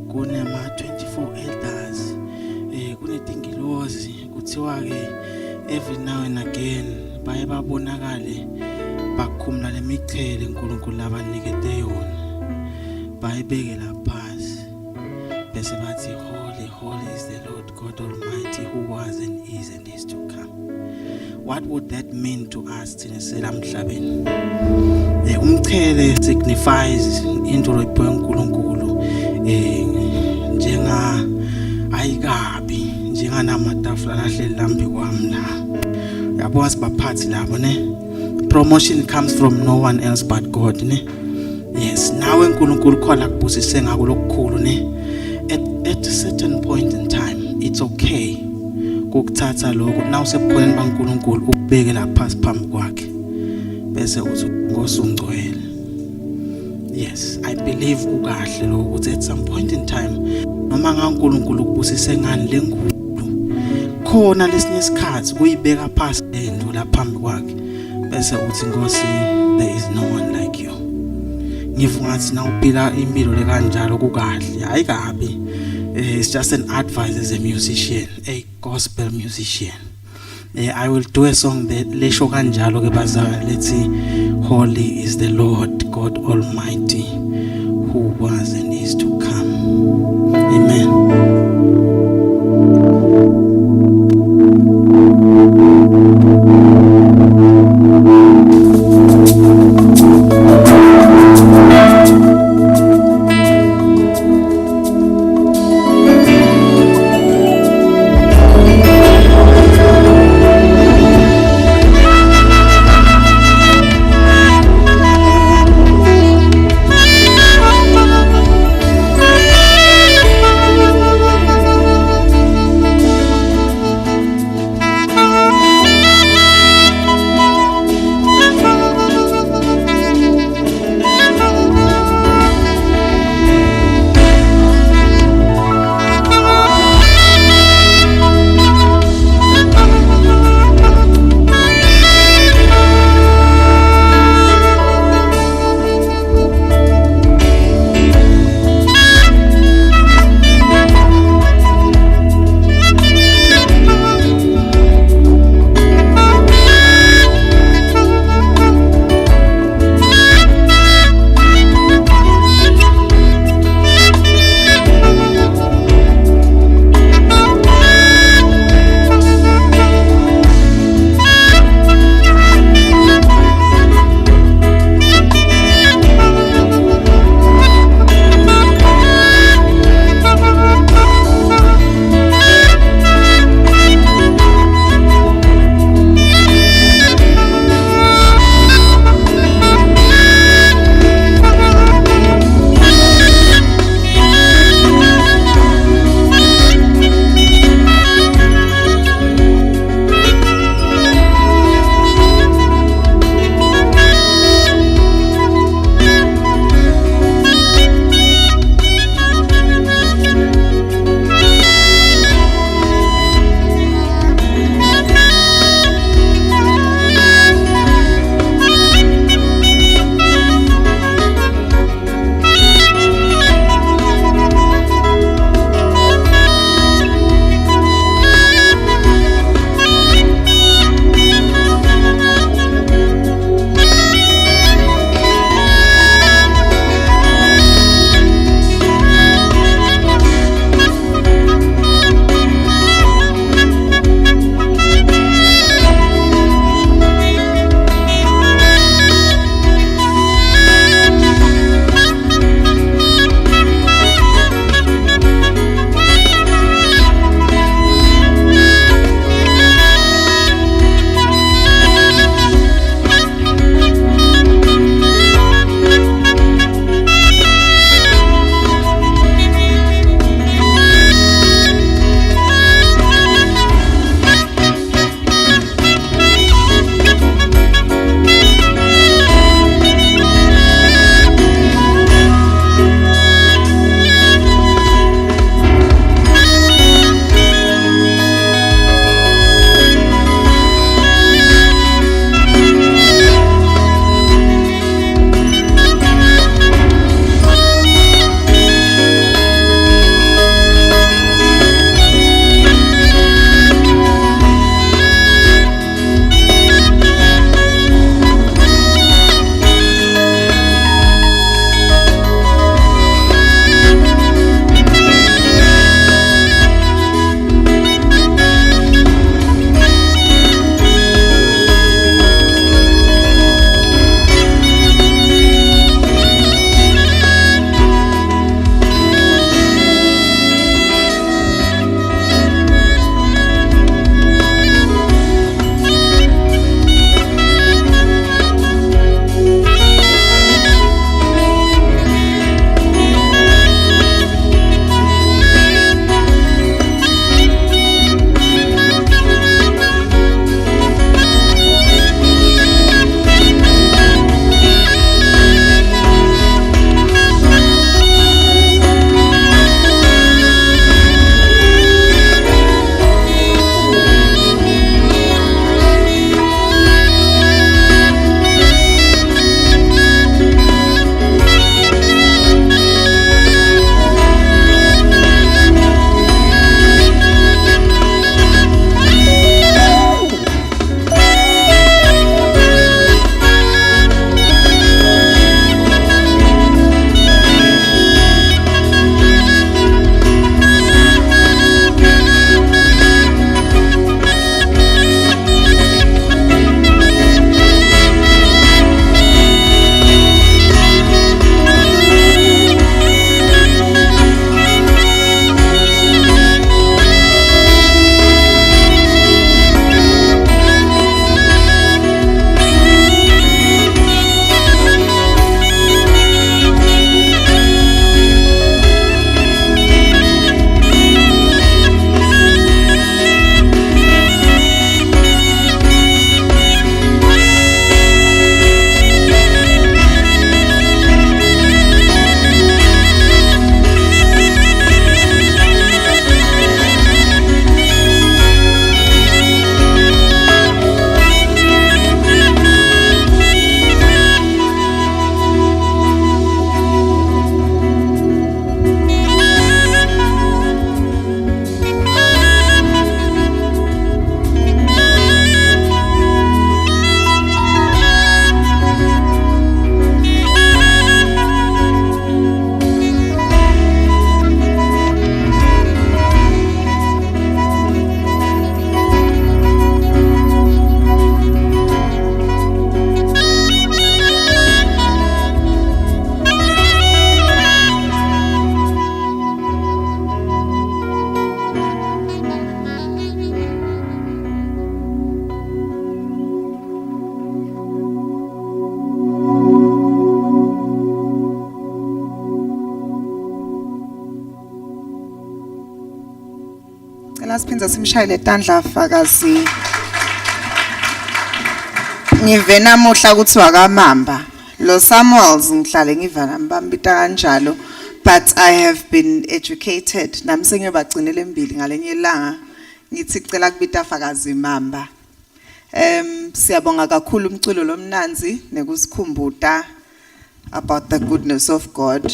kunema 24 elders kunetingilozi kuthiwa ke every now and again baye babonakale bakhumula lemichele uNkulunkulu abanikete yona bayibekela phansi bese bathi holy holy is the Lord God Almighty who was and is to come. What would that mean to us thina selamhlabeni? Umchele signifies into lepho uNkulunkulu njenga ayikabi njenganamatafula lahleli lambi kwami la yabo asibaphathi labo ne promotion comes from no one else but God ne yes nawe uNkulunkulu khona kubusise ngako lokukhulu ne at a certain point in time it's okay ukuthatha lokho naw sebukhoneni baNkulunkulu ukubeke la phasi phambi kwakhe bese uthi ngosungcwele. Yes, I believe ukahle lo ukuthi at some point in time noma ngaNkulunkulu kubusise ngani lenkulu khona lesinye isikhathi kuyibeka phasi lento la phambi kwakhe bese uthi Nkosi there is no one like you. Ngifungathi na uphila impilo le kanjalo kukahle hayi kabi. It's just an advice as a musician, a gospel musician. I will do a song that lesho kanjalo ke bazalwane lethi holy is the Lord God Almighty who was and is to come. Amen. Ngicela siphindze simshayele tandla Fakazi. Ngive namuhla kuthiwa kaMamba. Lo Samuels ngihlale ngiva nambambita kanjalo, but I have been educated. Nami sengiyobagcinela embili ngalenye ilanga ngithi cela kubita Fakazi Mamba. Siyabonga kakhulu umculo lomnanzi nekusikhumbuta about the goodness of God.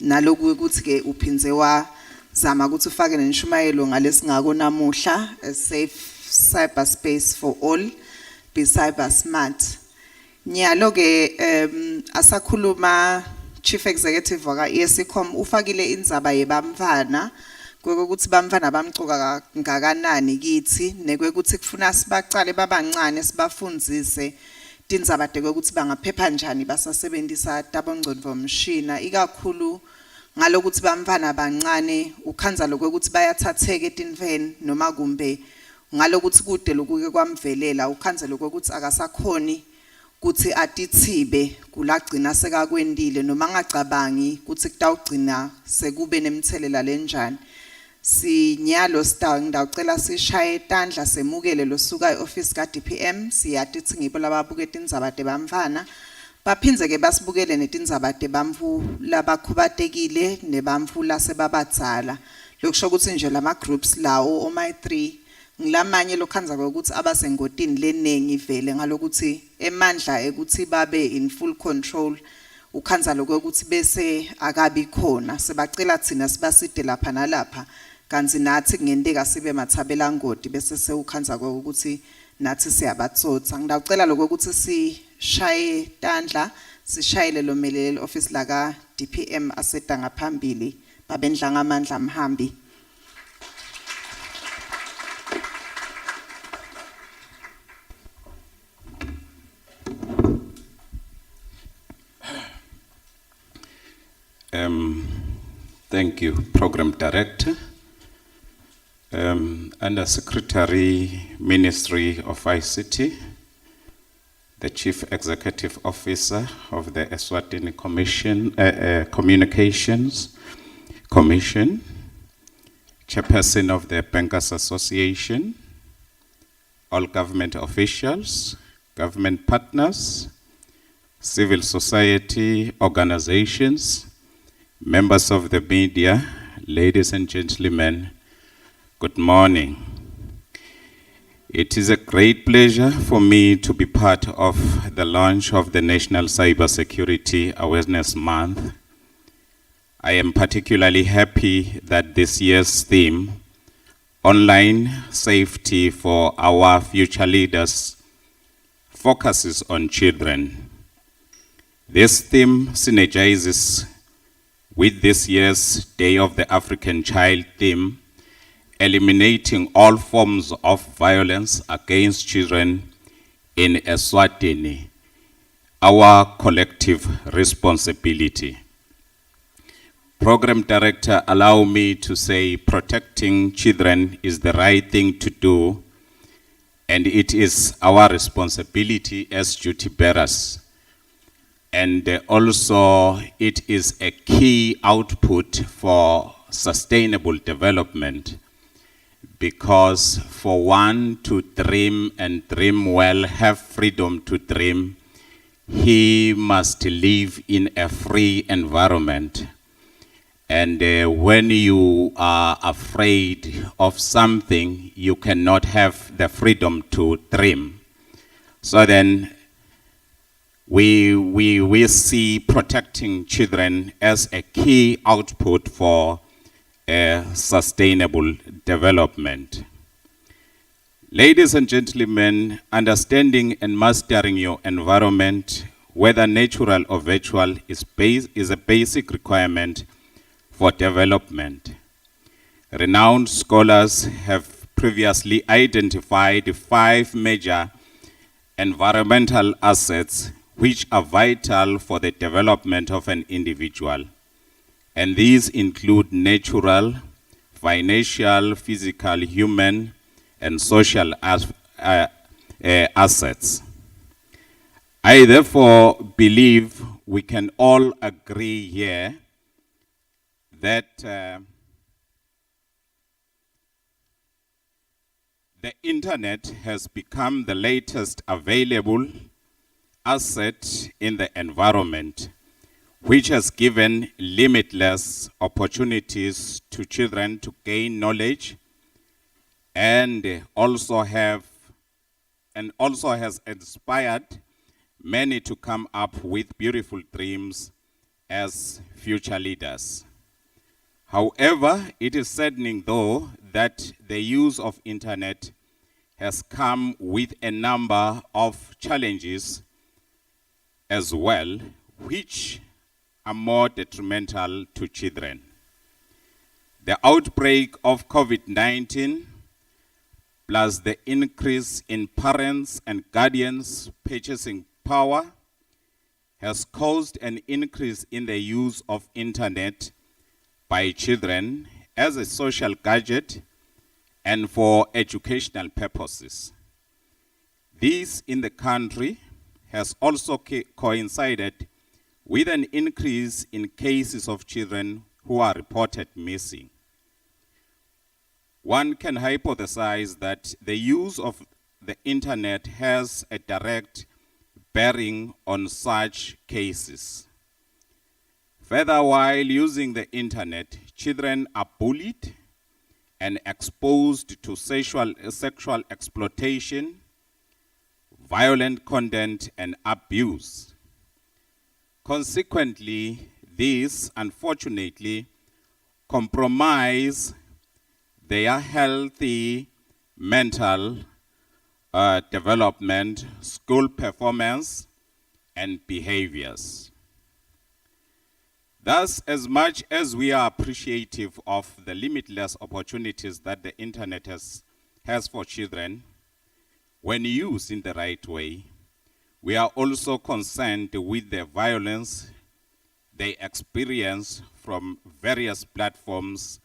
Naloku ukuthi ke uphinze wazama ukuthi ufake neshumayelo ngalesingako namuhla, a safe cyberspace for all, be cyber smart. Nyalo ke asakhuluma Chief Executive waka ESCOM ufakile indzaba yebamfana kwekuthi bamfana bamcuka ngakanani kithi nekwekuthi kufuna sibacale babancane sibafundzise tindzaba kwekuthi bangaphepha njani basasebenzisa tabongcondvo mshina ikakhulu ngalokuthi bamfana bancane ukhanza lokwekuthi bayathatheka etinfeni noma kumbe ngalokuthi kude lokuke kwamvelela ukhanza lokwekuthi akasakhoni kuthi atithibe kulagcina sekakwendile noma angacabangi kuthi kutawugcina sekube nemthelela lenjani. Sinyalo star ngidawucela sishaye tandla semukele losuka eoffice ka DPM siyathi ngibo lababuke tindzaba tebamfana baphinze ke basibukele netindzaba tebamfu labakhubatekile nebamfu lasebabadzala lokusho ukuthi nje lama groups lawo o my 3 ngilamanye lokhanza ukuthi abasengotini lenengi vele ngalokuthi emandla ekuthi babe in full control ukhanza lokuthi bese akabi khona sebacela thina sibaside lapha nalapha kanzi nathi kungenteka sibe mathabela ngoti bese sewukhanza ukuthi nathi siyabatsotsa. Ngidacela lokuthi sishaye tandla sishayele lo melele office la ka DPM aseta ngaphambili babendla ngamandla mhambi. Thank you, Program Director. Under Secretary, Ministry of ICT, the Chief Executive Officer of the Eswatini Communications Commission, Chairperson of the Bankers Association, all government officials, government partners, civil society organizations, members of the media, ladies and gentlemen, good morning. It is a great pleasure for me to be part of the launch of the National Cybersecurity Awareness Month. I am particularly happy that this year's theme, Online Safety for Our Future Leaders, focuses on children. This theme synergizes with this year's Day of the African Child theme, eliminating all forms of violence against children in Eswatini, our collective responsibility. Program Director, allow me to say protecting children is the right thing to do, and it is our responsibility as duty bearers. And also, it is a key output for sustainable development, because for one to dream and dream well, have freedom to dream, he must live in a free environment. And when you are afraid of something, you cannot have the freedom to dream. So then, we see protecting children as a key output for sustainable development. Ladies and gentlemen, understanding and mastering your environment, whether natural or virtual, is a basic requirement for development. Renowned scholars have previously identified 5 major environmental assets which are vital for the development of an individual. And these include natural, financial, physical, human, and social assets. I therefore believe we can all agree here that The internet has become the latest available asset in the environment, which has given limitless opportunities to children to gain knowledge and also has inspired many to come up with beautiful dreams as future leaders. However, it is saddening though that the use of internet has come with a number of challenges as well, which are more detrimental to children. The outbreak of COVID-19, plus the increase in parents and guardians' purchasing power, has caused an increase in the use of internet by children as a social gadget and for educational purposes. This in the country has also coincided with an increase in cases of children who are reported missing. One can hypothesize that the use of the internet has a direct bearing on such cases. Further, while using the internet, children are bullied and exposed to sexual exploitation, violent content, and abuse. Consequently, these unfortunately compromise their healthy mental development, school performance, and behaviors. Thus, as much as we are appreciative of the limitless opportunities that the internet has for children, when used in the right way, we are also concerned with the violence they experience from various platforms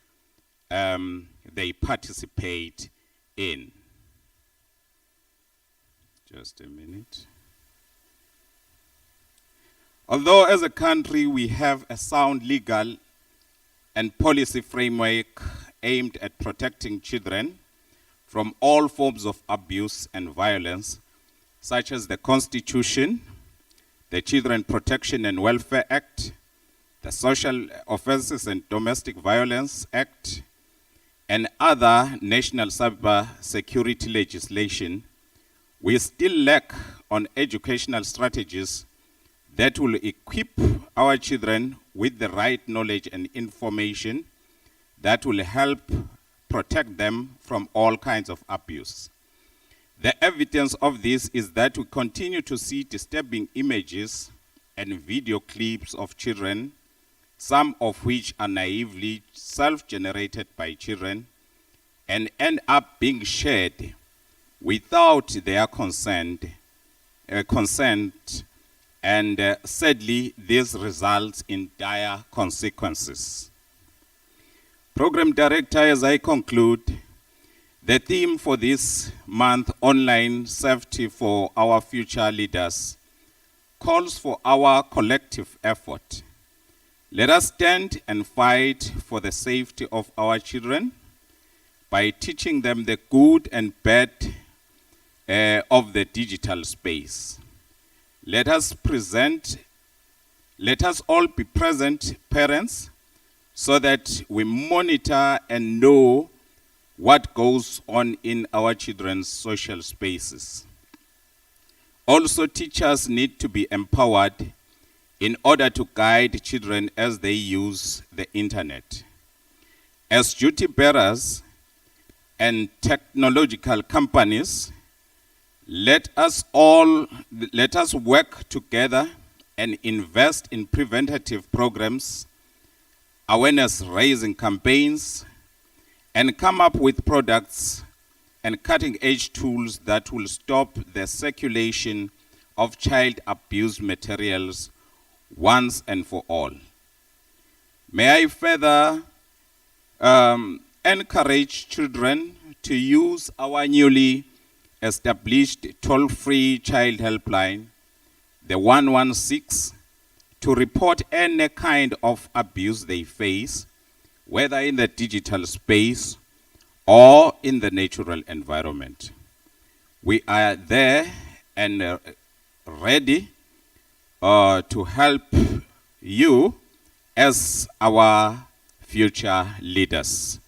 they participate in. Just a minute. Although as a country we have a sound legal and policy framework aimed at protecting children from all forms of abuse and violence, such as the Constitution, the Children Protection and Welfare Act, the Social Offences and Domestic Violence Act, and other national cybersecurity legislation, we still lack on educational strategies that will equip our children with the right knowledge and information that will help protect them from all kinds of abuse. The evidence of this is that we continue to see disturbing images and video clips of children, some of which are naively self-generated by children and end up being shared without their consent, and sadly, this results in dire consequences. Program Director, as I conclude, the theme for this month, Online Safety for Our Future Leaders, calls for our collective effort. Let us stand and fight for the safety of our children by teaching them the good and bad of the digital space. Let us all be present parents so that we monitor and know what goes on in our children's social spaces. Also, teachers need to be empowered in order to guide children as they use the internet. As duty bearers and technological companies, let us work together and invest in preventative programs, awareness-raising campaigns, and come up with products and cutting-edge tools that will stop the circulation of child abuse materials once and for all. May I further encourage children to use our newly established toll-free child helpline, the 116, to report any kind of abuse they face, whether in the digital space or in the natural environment. We are there and ready to help you as our future leaders.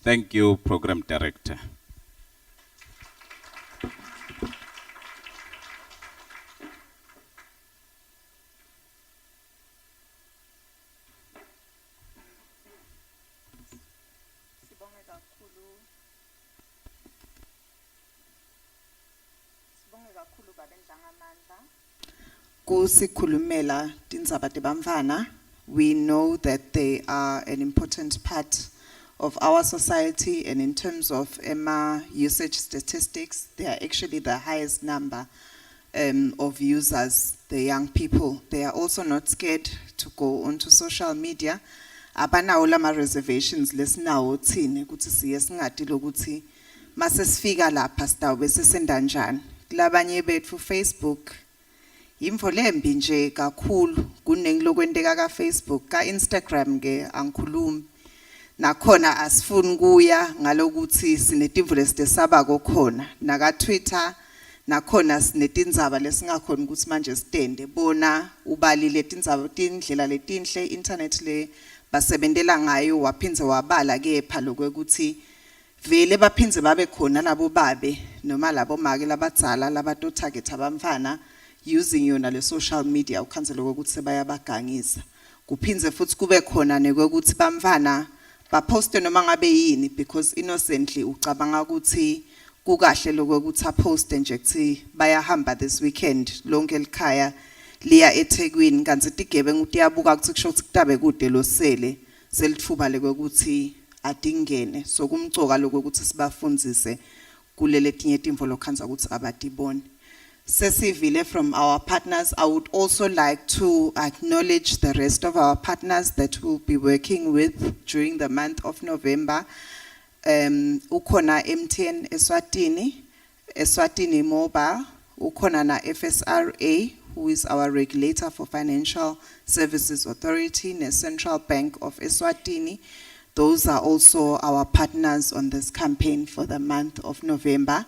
Thank you, Program Director. Kusikhulumela tindzaba tebantfwana. We know that they are an important part of our society, and in terms of EMA usage statistics, they are actually the highest number of users, the young people. They are also not scared to go onto social media. Abanawo lama reservations lesinawo thina ukuthi siye singati lokuthi mase sifika lapha sitawube sesenda njani. Kulabanye bethu Facebook yimvo lembi nje kakhulu kunelokwenteka ka Facebook, ka Instagram ke angikhulumi. Nakhona asifuni kuya ngalokuthi sinetimvu lesitesaba kokhona. Naka Twitter nakhona sinetindzaba lesingakhona ukuthi manje sitende. Bona ubalile tindzaba tindlela letinhle internet le basebentela ngayo waphindze wabala kepha lokwekuthi vele baphindze babe khona labo babe noma labo make labadzala labato target abamfana using yona le social media ukhansela ukuthi sebayabagangisa. Kuphindze futhi kube khona nekwekuthi bamfana baposte noma ngabe yini because innocently ucabanga ukuthi kukahle lokwekuthi aposte nje kuthi bayahamba this weekend lonke elikhaya liya eThekwini kanti tigebengu tiyabuka ukuthi kusho ukuthi kutabe kude losele selithuba lekwekuthi adingene. So kumcoka lokuthi sibafundzise kulele tinye timvo lokhanza ukuthi abatibone. Sesivile from our partners, I would also like to acknowledge the rest of our partners that we'll be working with during the month of November. Ukona MTN Eswatini Mobile, ukona na FSRA, who is our regulator for Financial Services Authority, the Central Bank of Eswatini. Those are also our partners on this campaign for the month of November.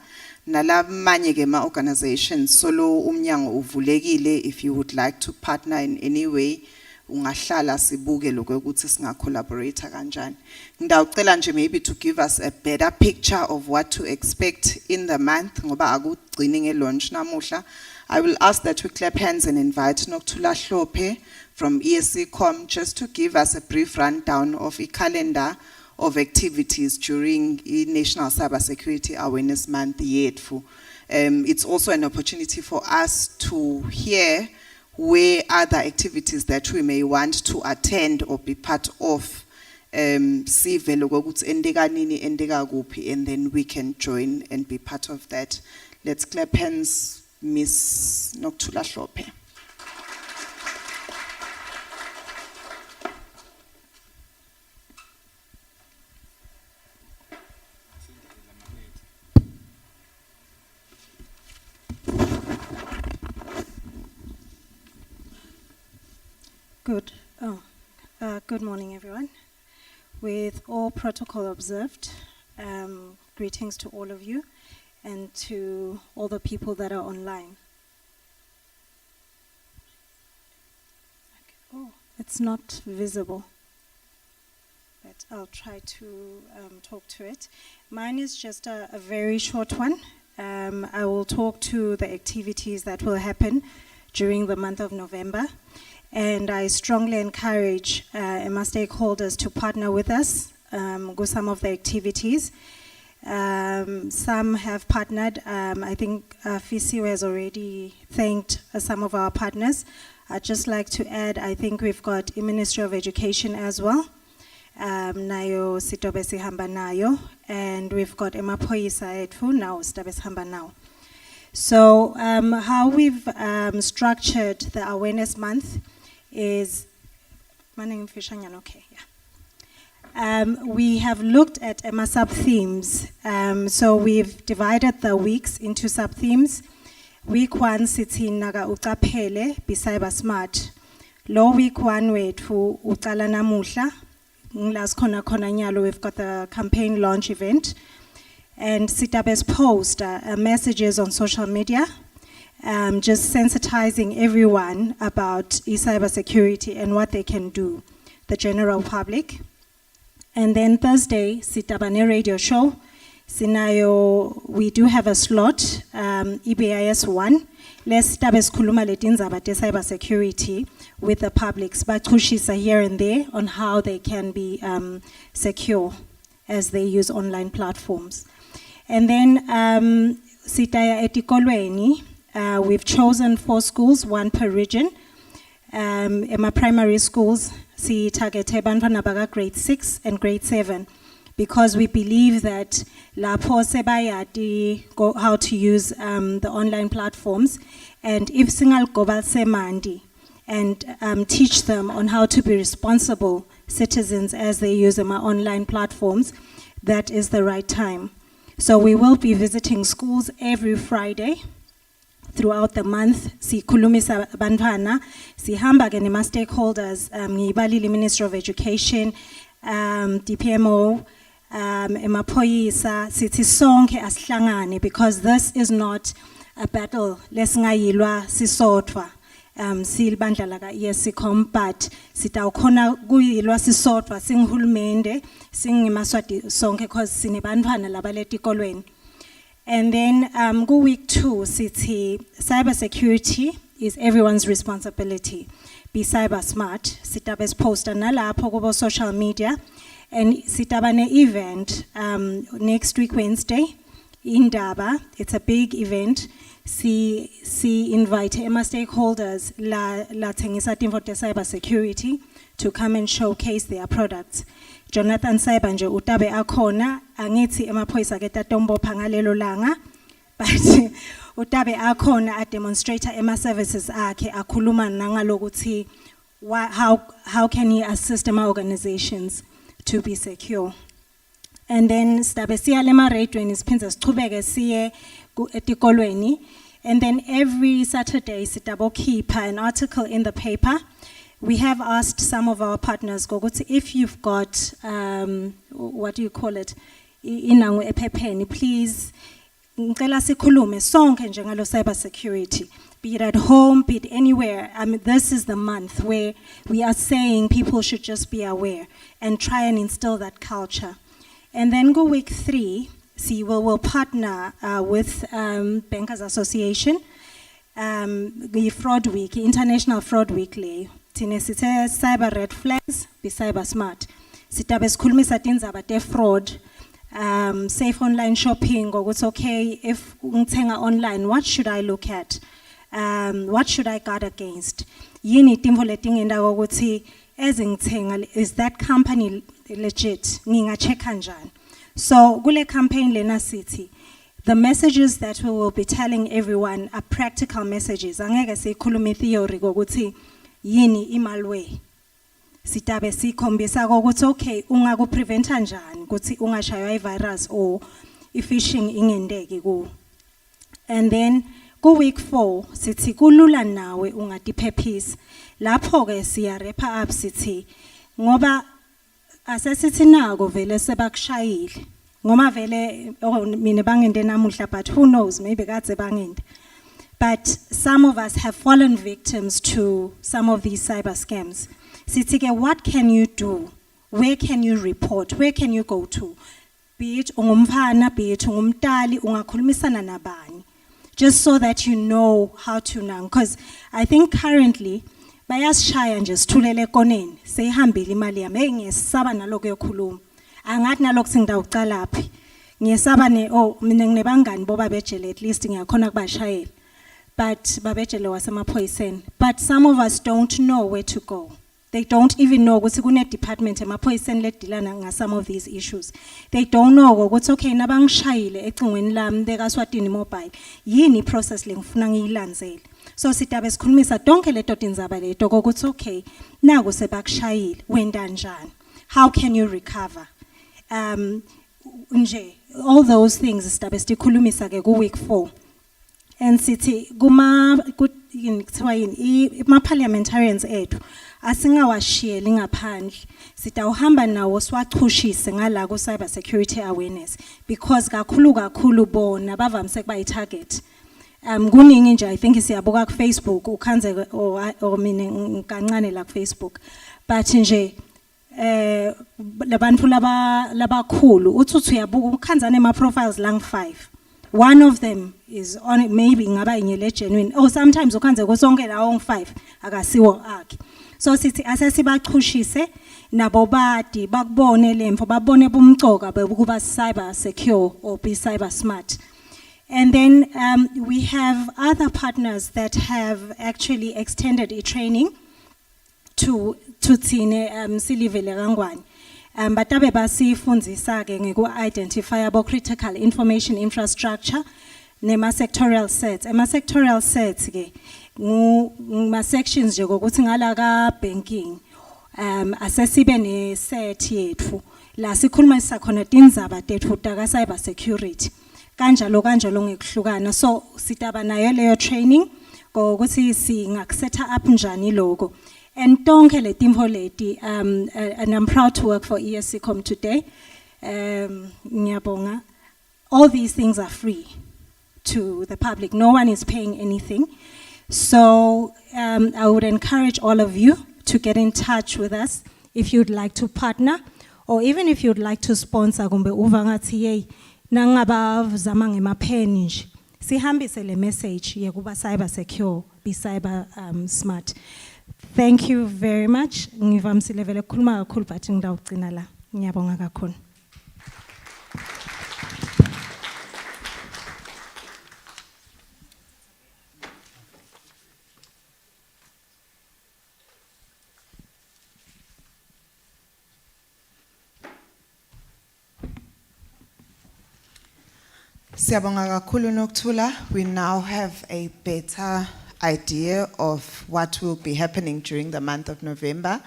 Nalamanye ke ma organizations solo umnyango uvulekile. If you would like to partner in any way, ungahlala sibuke lokuthi singa collaborate kanjani. Ngidawucela nje maybe to give us a better picture of what to expect in the month ngoba akugcini nge-launch namuhla. I will ask that we clap hands and invite Nokuthula Hlophe from ESCOM just to give us a brief rundown of a calendar of activities during the National Cybersecurity Awareness Month yetfu. It's also an opportunity for us to hear where other activities that we may want to attend or be part of. Sive lokuthi endeka nini endeka kuphi, and then we can join and be part of that. Let's clap hands. Miss Nokuthula Hlophe. Good morning, everyone. With all protocol observed, greetings to all of you and to all the people that are online. Oh, it's not visible, but I'll try to talk to it. Mine is just a very short one. I will talk to the activities that will happen during the month of November. And I strongly encourage EMA stakeholders to partner with us with some of the activities. Some have partnered. I think FISIO has already thanked some of our partners. I'd just like to add, I think we've got the Ministry of Education as well. Nayo sitobe sihamba nayo. And we've got Emaphoyisa ethu now sitobe sihamba now. So how we've structured the Awareness Month is, we have looked at EMA sub-themes. So we've divided the weeks into sub-themes. Week 1 sithi naga uqaphele be cyber smart. Lo week 1 wethu uqala namuhla. Nglas khona nyalo we've got the campaign launch event and sitabes post messages on social media, just sensitizing everyone about cybersecurity and what they can do, the general public. And then Thursday, sitabane radio show. Sinayo, we do have a slot, EBIS 1. Let's tabes kuluma letinzaba te cybersecurity with the publics, but kushisa here and there on how they can be secure as they use online platforms. And then sitaya etikolweni, we've chosen 4 schools, 1 per region. In my primary schools, si targete bantwana baga grade 6 and grade 7. Because we believe that lapho sebayati how to use the online platforms, and if single gobal semandi and teach them on how to be responsible citizens as they use them online platforms, that is the right time. So we will be visiting schools every Friday throughout the month. Si kulumisa bantwana, si hamba ke nema stakeholders, ngibalile Ministry of Education, DPMO, emaphoyisa, sithi sonke asihlangane, because this is not a battle lesingayilwa sisodwa. Silibandla la ka-ESCOM, but sitawukhona kuyilwa sisodwa singihulumende singimaswati sonke because sinebantwana labaletikolweni. And then week 2 sithi cybersecurity is everyone's responsibility. Be cyber smart. Sitabes poster nalapho kubo social media. And sitabane event next week Wednesday in Daba. It's a big event. Si invite ema stakeholders la tengisa team for cybersecurity to come and showcase their products. Jonathan Cyber nje utabe akhona, angithi emaphoyisa ke tatombo phangalelo langa, but utabe akhona a demonstrator ema services akhe akhuluma nangalokuthi how can he assist ema organizations to be secure. And then stabe siya lema radweni siphinza sichubeke siye etikolweni. And then every Saturday sitabo keep an article in the paper. We have asked some of our partners, if you've got, what do you call it, inangu ephepheni, please, ngicela sikhulume sonke nje ngalo cybersecurity. Be it at home, be it anywhere. I mean, this is the month where we are saying people should just be aware and try and instill that culture. And then go week 3, see, we'll partner with Bankers Association, Fraud Week, International Fraud Week. Tinesite cyber red flags, be cyber smart. Sitabes kulmisa tinzaba te fraud, safe online shopping, or what's okay if untenga online, what should I look at? What should I guard against? Yini timvo letting in the is that company legit? Ninga check kanjan. So gule campaign lena city. The messages that we will be telling everyone are practical messages. Angeke se khulumi theory gokuthi yini imalwe. Sitabe sikhombisa ukuthi okay ungaku preventa njani ukuthi ungashaywa ivirus or phishing ingendeki ku. And then go week 4 sithi kulula nawe ungatiphephisa. Lapho ke siya wrap up sithi ngoba asesithi nako vele sebakushayile. Ngoma vele mina bangende namuhla, but who knows, maybe kade bangende. But some of us have fallen victims to some of these cyber scams. Sitike, what can you do? Where can you report? Where can you go to? Be it ungumphana, be it ungumtali, ungakhulumisana nabani. Just so that you know how to now. Because I think currently, bayasishaya nje sithulele koneni, seyihambile imali yami, ngiyesaba naloko yokhuluma. Angathi naloko singidawucala phi. Ngiyesaba mina nginebangani boba bejele, at least ngiyakhona kubashayela. But babejele wasemaphoyiseni. But some of us don't know where to go. They don't even know ukuthi kune department emaphoyiseni ledilana nga some of these issues. They don't know ukuthi okay nabangishayile ecingweni lami leKaSwatini mobile. Yini process lengifuna ngiyilandzele. So sitabe sikhulumisa donke leto tindzaba leto ukuthi okay naku sebakushayile wenda njani. How can you recover? Nje all those things sitabe sikhulumisa ke ku week 4. And sithi kuma parliamentarians ethu asingawashiyeli ngaphandle sitawuhamba nawo siwachushise ngala ku cybersecurity awareness because kakhulu bona bavamise kuba i-target. Kuningi nje I think siyabuka ku Facebook ukhanze or mina kancane la ku Facebook but nje labantu labakhulu uthi uyabuka ukhanzana ema profiles lang 5. One of them is on maybe ngaba inyele genuine or sometimes ukhanze kusonke lawo 5 akasiwo akhe. So sithi asesibachushise nabo badi bakubone lemfo babone bumcoka bekuba cyber secure or be cyber smart. And then we have other partners that have actually extended a training to tsine silivele kangwani. But abe basifundzisa ke ngeku identifiable critical information infrastructure nema sectorial sets. Ema sectorial sets ke ma sections nje ukuthi ngala ka banking asesibe ne set yethu la sikhuluma sisakhona tindzaba tethu ta cyber security kanjalo ngekuhlukana so sitaba nayo leyo training ukuthi singakusetha up njani lokho and tonke letimvo leti and I'm proud to work for ESCOM today. Ngiyabonga. All these things are free to the public. No one is paying anything. So I would encourage all of you to get in touch with us if you'd like to partner or even if you'd like to sponsor kumbe uva ngathi hey nangaba zama ngemapheni nje sihambise le message yekuba cyber secure be cyber smart. Thank you very much. Ngivamisile vele ukukhuluma kakhulu but ngidawugcina la. Ngiyabonga kakhulu. Siyabonga kakhulu Nokuthula. We now have a better idea of what will be happening during the month of November,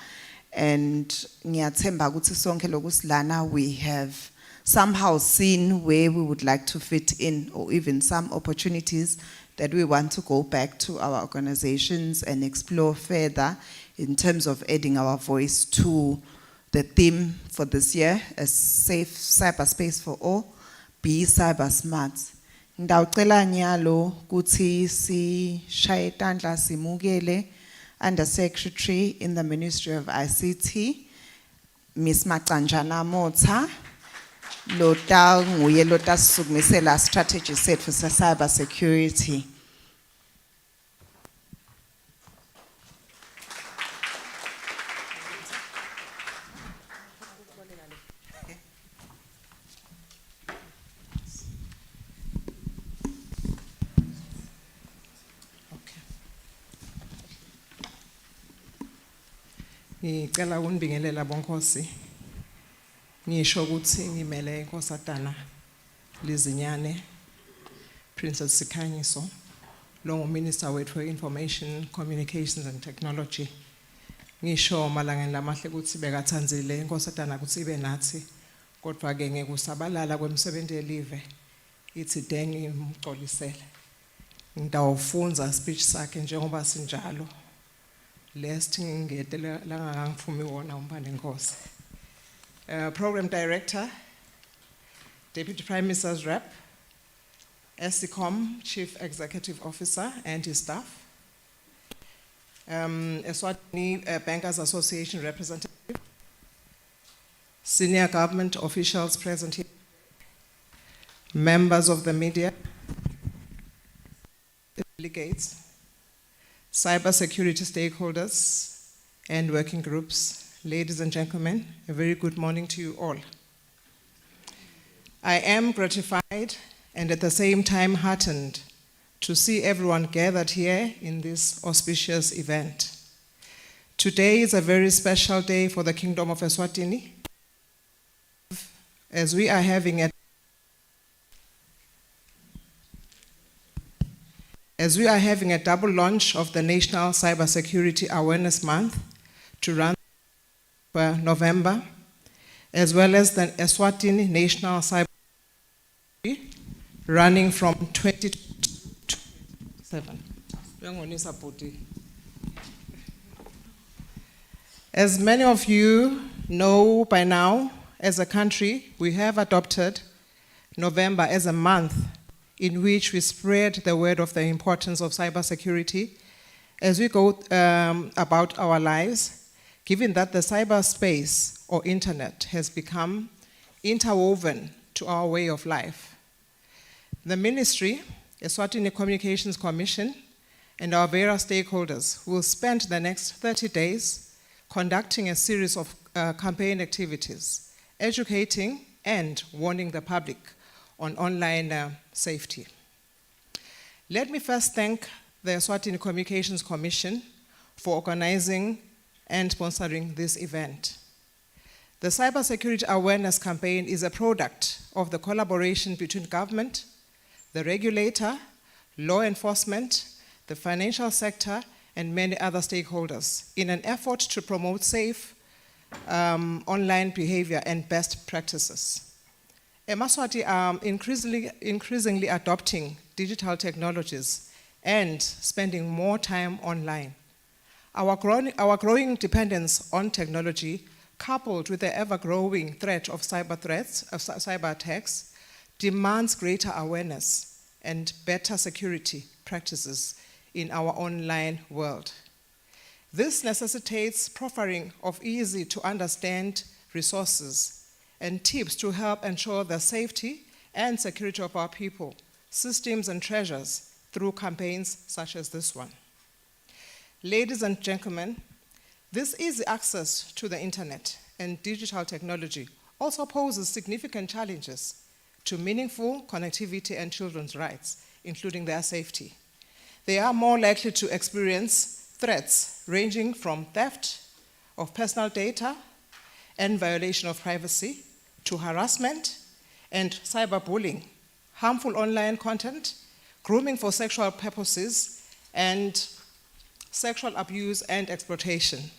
and ngiyathemba ukuthi sonke lokusilana we have somehow seen where we would like to fit in or even some opportunities that we want to go back to our organizations and explore further in terms of adding our voice to the theme for this year, a safe cyberspace for all, be cyber smart. Ndawucela nyalo kuthi si shayetandla simukele Under Secretary in the Ministry of ICT, Ms. Makanjana Mota, lota nguye lota submisela strategy set for cyber security. Ngicela ukunibingelela bonkosi. Ngisho ukuthi ngimele inkosatana Lizinyane Princess Sikhanyiso lo nguminister wethu we-Information Communications and Technology. Ngisho malangeni lamahle ukuthi bekathanzile inkosatana ukuthi ibe nathi kodwa ke ngekusabalala kwemisebenzi yelive ithi dengi imxolisele. Ngidawufunza speech sakhe njengoba sinjalo. Lest ngedela langangifumi wona umbane Nkosi. Program Director, Deputy Prime Minister's Rep, ESCOM Chief Executive Officer and his staff, Eswatini Bankers Association representative, senior government officials present here, members of the media, delegates, cybersecurity stakeholders and working groups, ladies and gentlemen, a very good morning to you all. I am gratified and at the same time heartened to see everyone gathered here in this auspicious event. Today is a very special day for the Kingdom of Eswatini, as we are having a double launch of the National Cybersecurity Awareness Month to run for November, as well as the Eswatini National Cybersecurity running from 2027. As many of you know by now, as a country, we have adopted November as a month in which we spread the word of the importance of cybersecurity as we go about our lives, given that the cyberspace or internet has become interwoven to our way of life. The ministry, Eswatini Communications Commission, and our various stakeholders will spend the next 30 days conducting a series of campaign activities, educating and warning the public on online safety. Let me first thank the Eswatini Communications Commission for organizing and sponsoring this event. The Cybersecurity Awareness Campaign is a product of the collaboration between government, the regulator, law enforcement, the financial sector, and many other stakeholders in an effort to promote safe online behavior and best practices. Emaswati are increasingly adopting digital technologies and spending more time online. Our growing dependence on technology, coupled with the ever-growing threat of cyber attacks, demands greater awareness and better security practices in our online world. This necessitates proffering of easy-to-understand resources and tips to help ensure the safety and security of our people, systems, and treasures through campaigns such as this one. Ladies and gentlemen, this easy access to the internet and digital technology also poses significant challenges to meaningful connectivity and children's rights, including their safety. They are more likely to experience threats ranging from theft of personal data and violation of privacy to harassment and cyberbullying, harmful online content, grooming for sexual purposes, and sexual abuse and exploitation.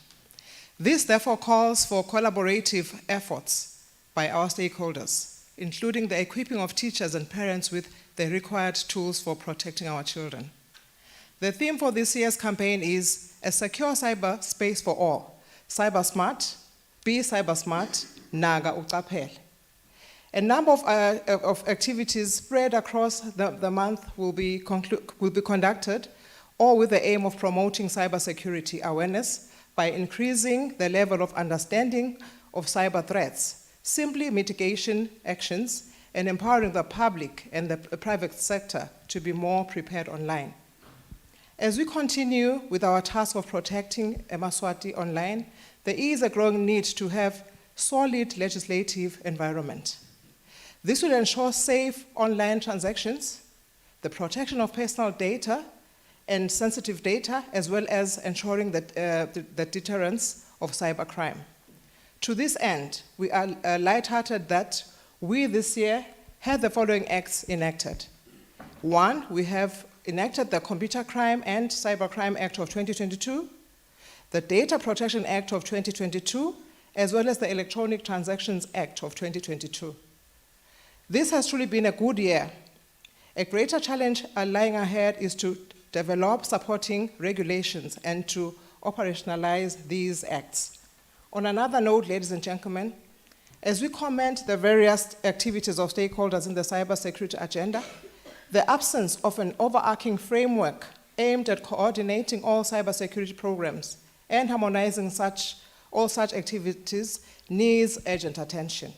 This therefore calls for collaborative efforts by our stakeholders, including the equipping of teachers and parents with the required tools for protecting our children. The theme for this year's campaign is a secure cyberspace for all. Cyber smart, be cyber smart, naga uqaphele. A number of activities spread across the month will be conducted, all with the aim of promoting cybersecurity awareness by increasing the level of understanding of cyber threats, simply mitigation actions, and empowering the public and the private sector to be more prepared online. As we continue with our task of protecting Emaswati online, there is a growing need to have solid legislative environment. This will ensure safe online transactions, the protection of personal data and sensitive data, as well as ensuring that the deterrence of cybercrime. To this end, we are lighthearted that we this year had the following acts enacted. One, we have enacted the Computer Crime and Cybercrime Act of 2022, the Data Protection Act of 2022, as well as the Electronic Transactions Act of 2022. This has truly been a good year. A greater challenge lying ahead is to develop supporting regulations and to operationalize these acts. On another note, ladies and gentlemen, as we comment the various activities of stakeholders in the cybersecurity agenda, the absence of an overarching framework aimed at coordinating all cybersecurity programs and harmonizing all such activities needs urgent attention.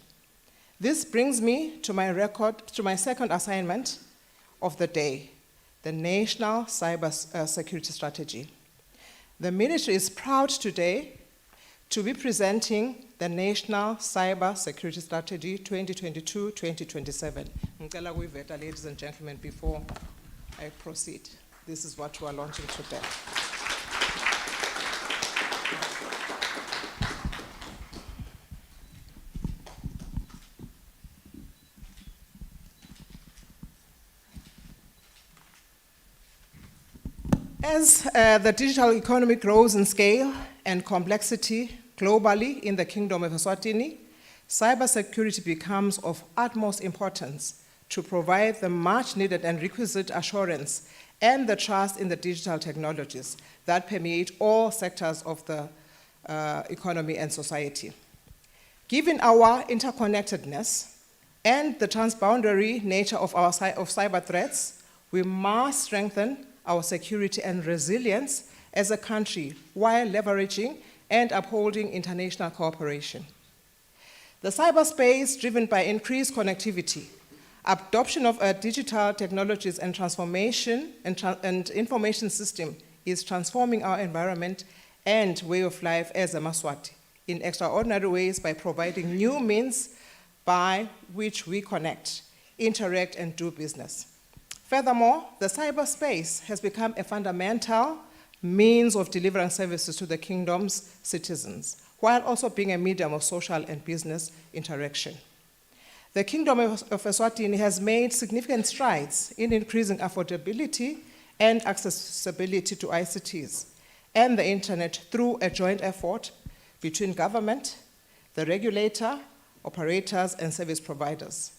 This brings me to my second assignment of the day, the National Cybersecurity Strategy. The Ministry is proud today to be presenting the National Cybersecurity Strategy 2022-2027. Ngicela kuyiveta, ladies and gentlemen, before I proceed. This is what we are launching today. As the digital economy grows in scale and complexity globally in the Kingdom of Eswatini, cybersecurity becomes of utmost importance to provide the much needed and requisite assurance and the trust in the digital technologies that permeate all sectors of the economy and society. Given our interconnectedness and the transboundary nature of cyber threats, we must strengthen our security and resilience as a country while leveraging and upholding international cooperation. The cyberspace, driven by increased connectivity, adoption of digital technologies and transformation and information system is transforming our environment and way of life as a Maswati in extraordinary ways by providing new means by which we connect, interact, and do business. Furthermore, the cyberspace has become a fundamental means of delivering services to the kingdom's citizens, while also being a medium of social and business interaction. The Kingdom of Eswatini has made significant strides in increasing affordability and accessibility to ICTs and the internet through a joint effort between government, the regulator, operators, and service providers.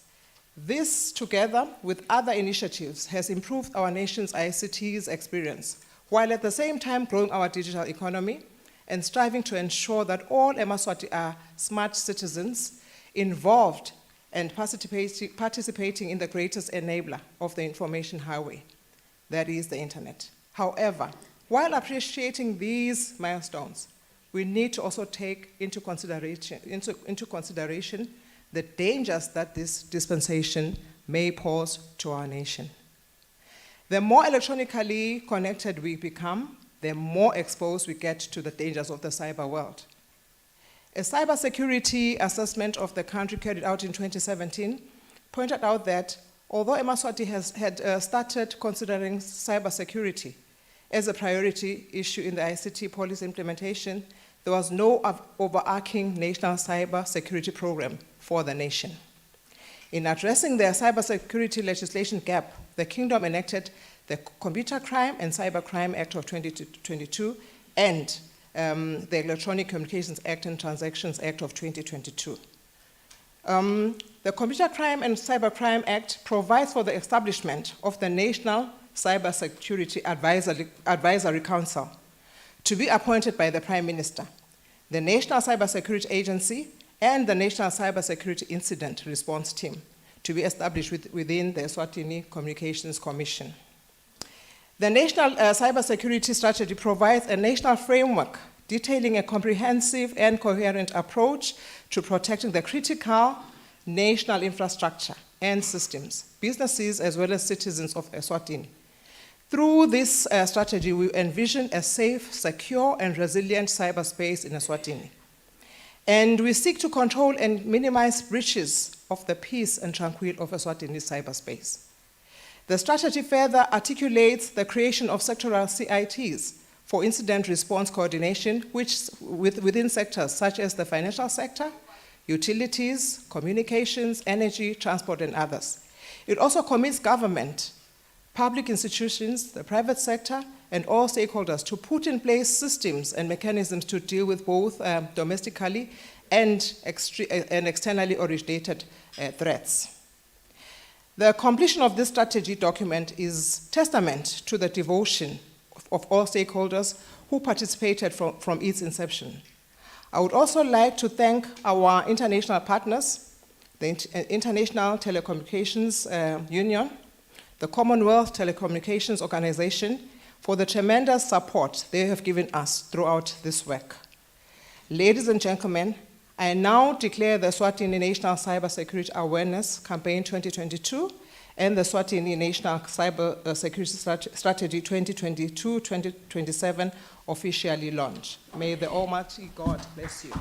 This, together with other initiatives, has improved our nation's ICT's experience, while at the same time growing our digital economy and striving to ensure that all Emaswati are smart citizens involved and participating in the greatest enabler of the information highway, that is the internet. However, while appreciating these milestones, we need to also take into consideration the dangers that this dispensation may pose to our nation. The more electronically connected we become, the more exposed we get to the dangers of the cyber world. A cybersecurity assessment of the country carried out in 2017 pointed out that although Emaswati had started considering cybersecurity as a priority issue in the ICT policy implementation, there was no overarching national cybersecurity program for the nation. In addressing the cybersecurity legislation gap, the Kingdom enacted the Computer Crime and Cybercrime Act of 2022 and the Electronic Communications Act and Transactions Act of 2022. The Computer Crime and Cybercrime Act provides for the establishment of the National Cybersecurity Advisory Council to be appointed by the Prime Minister, the National Cybersecurity Agency, and the National Cybersecurity Incident Response Team to be established within the Eswatini Communications Commission. The National Cybersecurity Strategy provides a national framework detailing a comprehensive and coherent approach to protecting the critical national infrastructure and systems, businesses as well as citizens of Eswatini. Through this strategy, we envision a safe, secure, and resilient cyberspace in Eswatini. And we seek to control and minimize breaches of the peace and tranquility of Eswatini's cyberspace. The strategy further articulates the creation of sectoral CITs for incident response coordination, within sectors such as the financial sector, utilities, communications, energy, transport, and others. It also commits government, public institutions, the private sector, and all stakeholders to put in place systems and mechanisms to deal with both domestically and externally originated threats. The completion of this strategy document is testament to the devotion of all stakeholders who participated from its inception. I would also like to thank our international partners, the International Telecommunications Union, the Commonwealth Telecommunications Organization, for the tremendous support they have given us throughout this work. Ladies and gentlemen, I now declare the Eswatini National Cybersecurity Awareness Campaign 2022 and the Eswatini National Cybersecurity Strategy 2022-2027 officially launched. May the Almighty God bless you.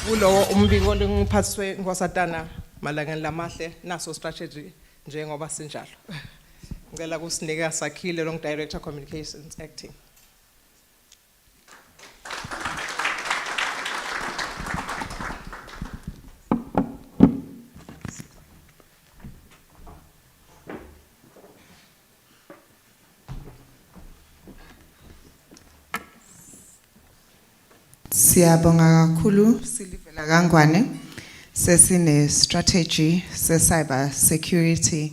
Kulo umbiko lengiphathiswe ngosatana malangeni lamahle naso strategy njengoba sinjalo. Ngicela kusinika Sakhile long Director Communications Acting. Siyabonga kakhulu silivela kangwane sesine strategy se cyber security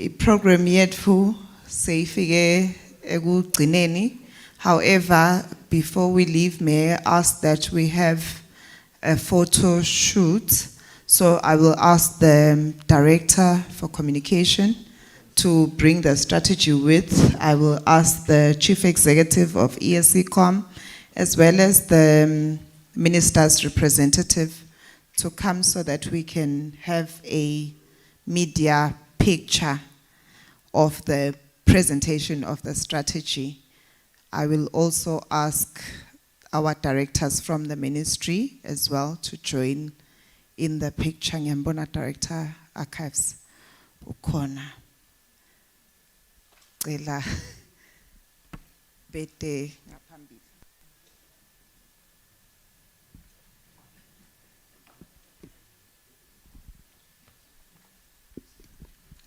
I-program yethu seyifike ekugcineni. However, before we leave, may I ask that we have a photo shoot. So I will ask the Director for Communication to bring the strategy with. I will ask the Chief Executive of ESCOM, as well as the Minister's representative, to come so that we can have a media picture of the presentation of the strategy. I will also ask our directors from the ministry as well to join in the picture. Ngiyambona Director Archives ukhona. Cela bete ngaphambili.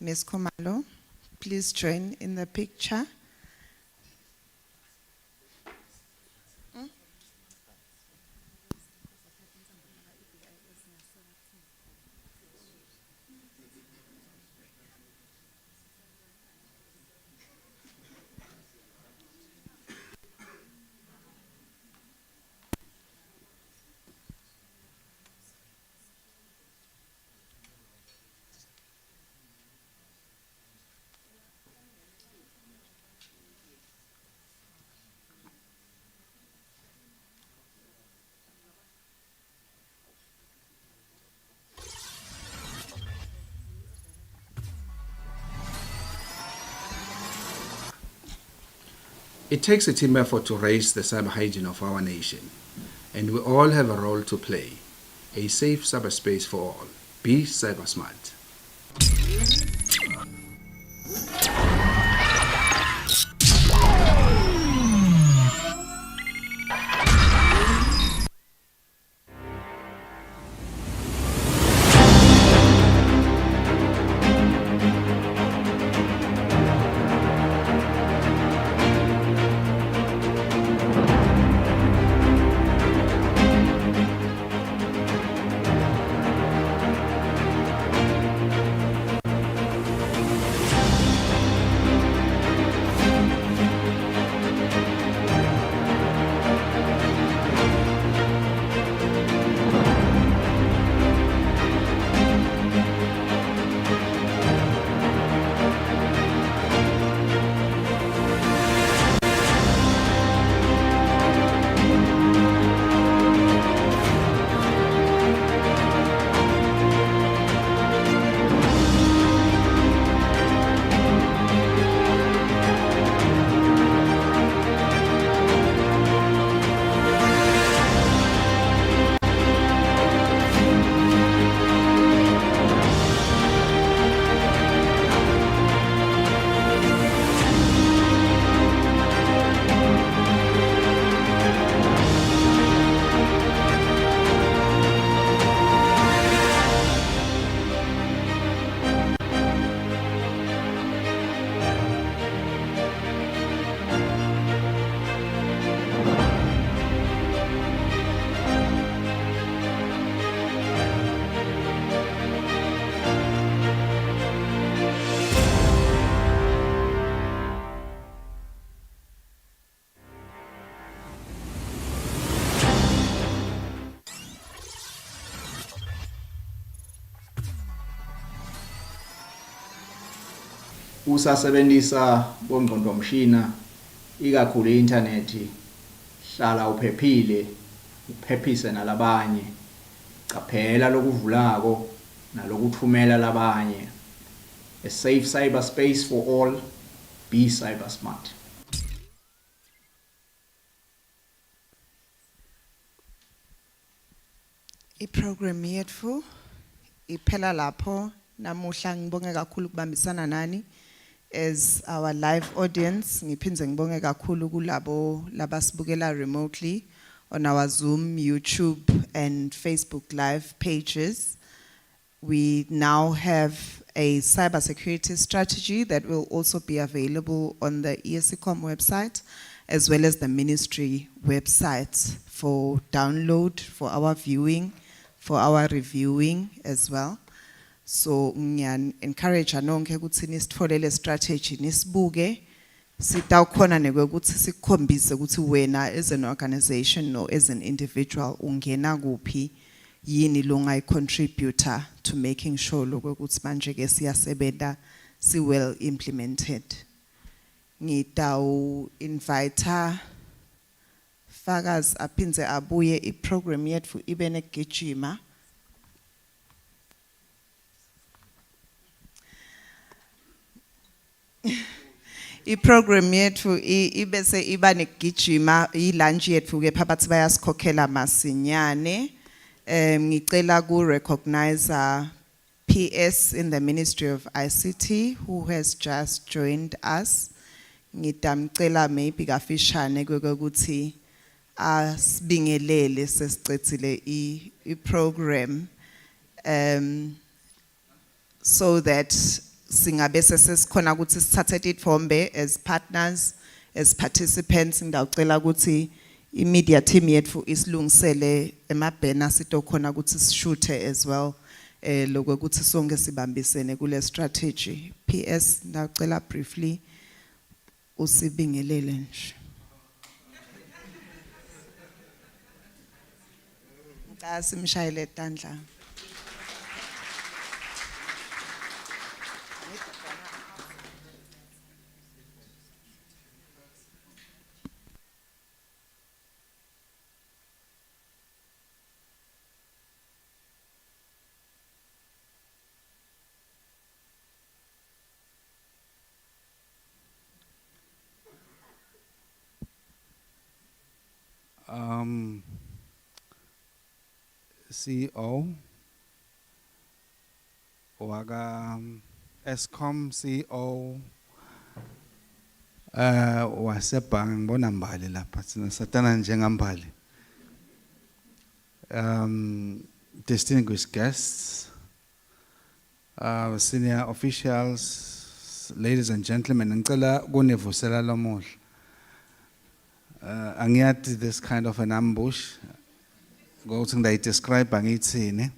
Ms. Komalo, please join in the picture. It takes a team effort to raise the cyber hygiene of our nation, and we all have a role to play. A safe cyberspace for all. Be cyber smart. Usasebenzisa bongqondomshina ikakhulu i-internet, hlala uphephile, uphephise nalabanye. Qaphela lokuvulako nalokuthumela labanye. A safe cyberspace for all. Be cyber smart. I-program yethu iphela lapho. Namuhla ngibonge kakhulu ukubambisana nani as our live audience. Ngiphinze ngibonge kakhulu kulabo labasibukela remotely on our Zoom, YouTube and Facebook live pages. We now have a cybersecurity strategy that will also be available on the ESCOM website as well as the ministry website for download, for our viewing, for our reviewing as well. So ngiyan encourage nonke ukuthi nisitfolele strategy nisibuke sitawukhona ukuthi sikhombise ukuthi wena as an organization or as an individual ungena kuphi yini longa contributor to making sure ukuthi manje ke siyasebenza si well implemented. Ngitawu invite Fakazi aphinze abuye iprogram yethu ibe negijima. Iprogram yethu ibese iba negijima ilunch yethu ke phakathi bayasikhokhela masinyane. Ngicela ku recognize PS in the Ministry of ICT who has just joined us. Ngidamcela maybe kafishane ukuthi asibingelele sesicethile I so that singabe sesikhona ukuthi sithathe ithombe as partners, as participants. Ngidawucela ukuthi imedia team yethu isilungisele emabhena sitokhona ukuthi sishuthe as well lokho ukuthi sonke sibambisene kule strategy. PS ngidawucela briefly usibingelele nje. Ngicela simshayele tandla. CEO waga Eskom CEO wasebhangi ngibona Mbali lapha sina satana njengambali. Distinguished guests, senior officials, ladies and gentlemen, ngicela kunivusela lomuhle. Angiyathi this kind of an ambush. Go to the describe bangitsini.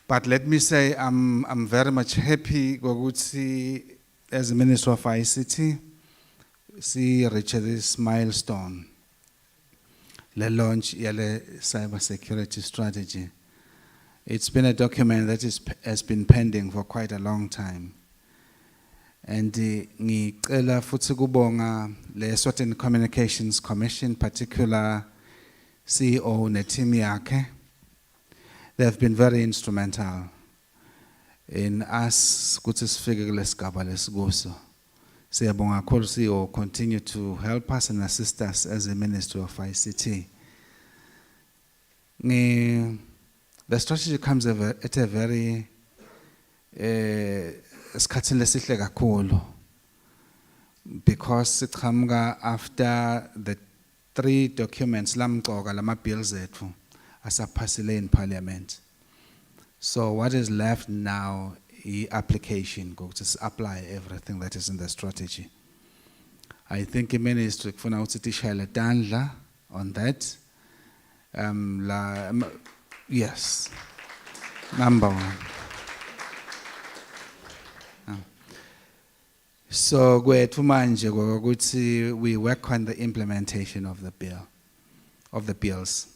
But let me say I'm very much happy Goguti as a Minister of ICT see reach this milestone. The launch yale cybersecurity strategy. It's been a document that has been pending for quite a long time. And ngicela futhi kubonga le Eswatini Communications Commission, particular CEO ne team yakhe. They have been very instrumental in us ukuthi sifike kule sigaba lesikuso. Siyabonga kakhulu CEO continue to help us and assist us as a Ministry of ICT. The strategy comes at a very esikhathini lesihle kakhulu because siqhamuka after the 3 documents lamqoka lama bills ethu asaphasile in parliament. So what is left now is application, go to apply everything that is in the strategy. I think the ministry kufuna ukuthi tishayele tandla on that. Yes, number 1. So kwethu manje ukuthi we work on the implementation of the bill, of the bills.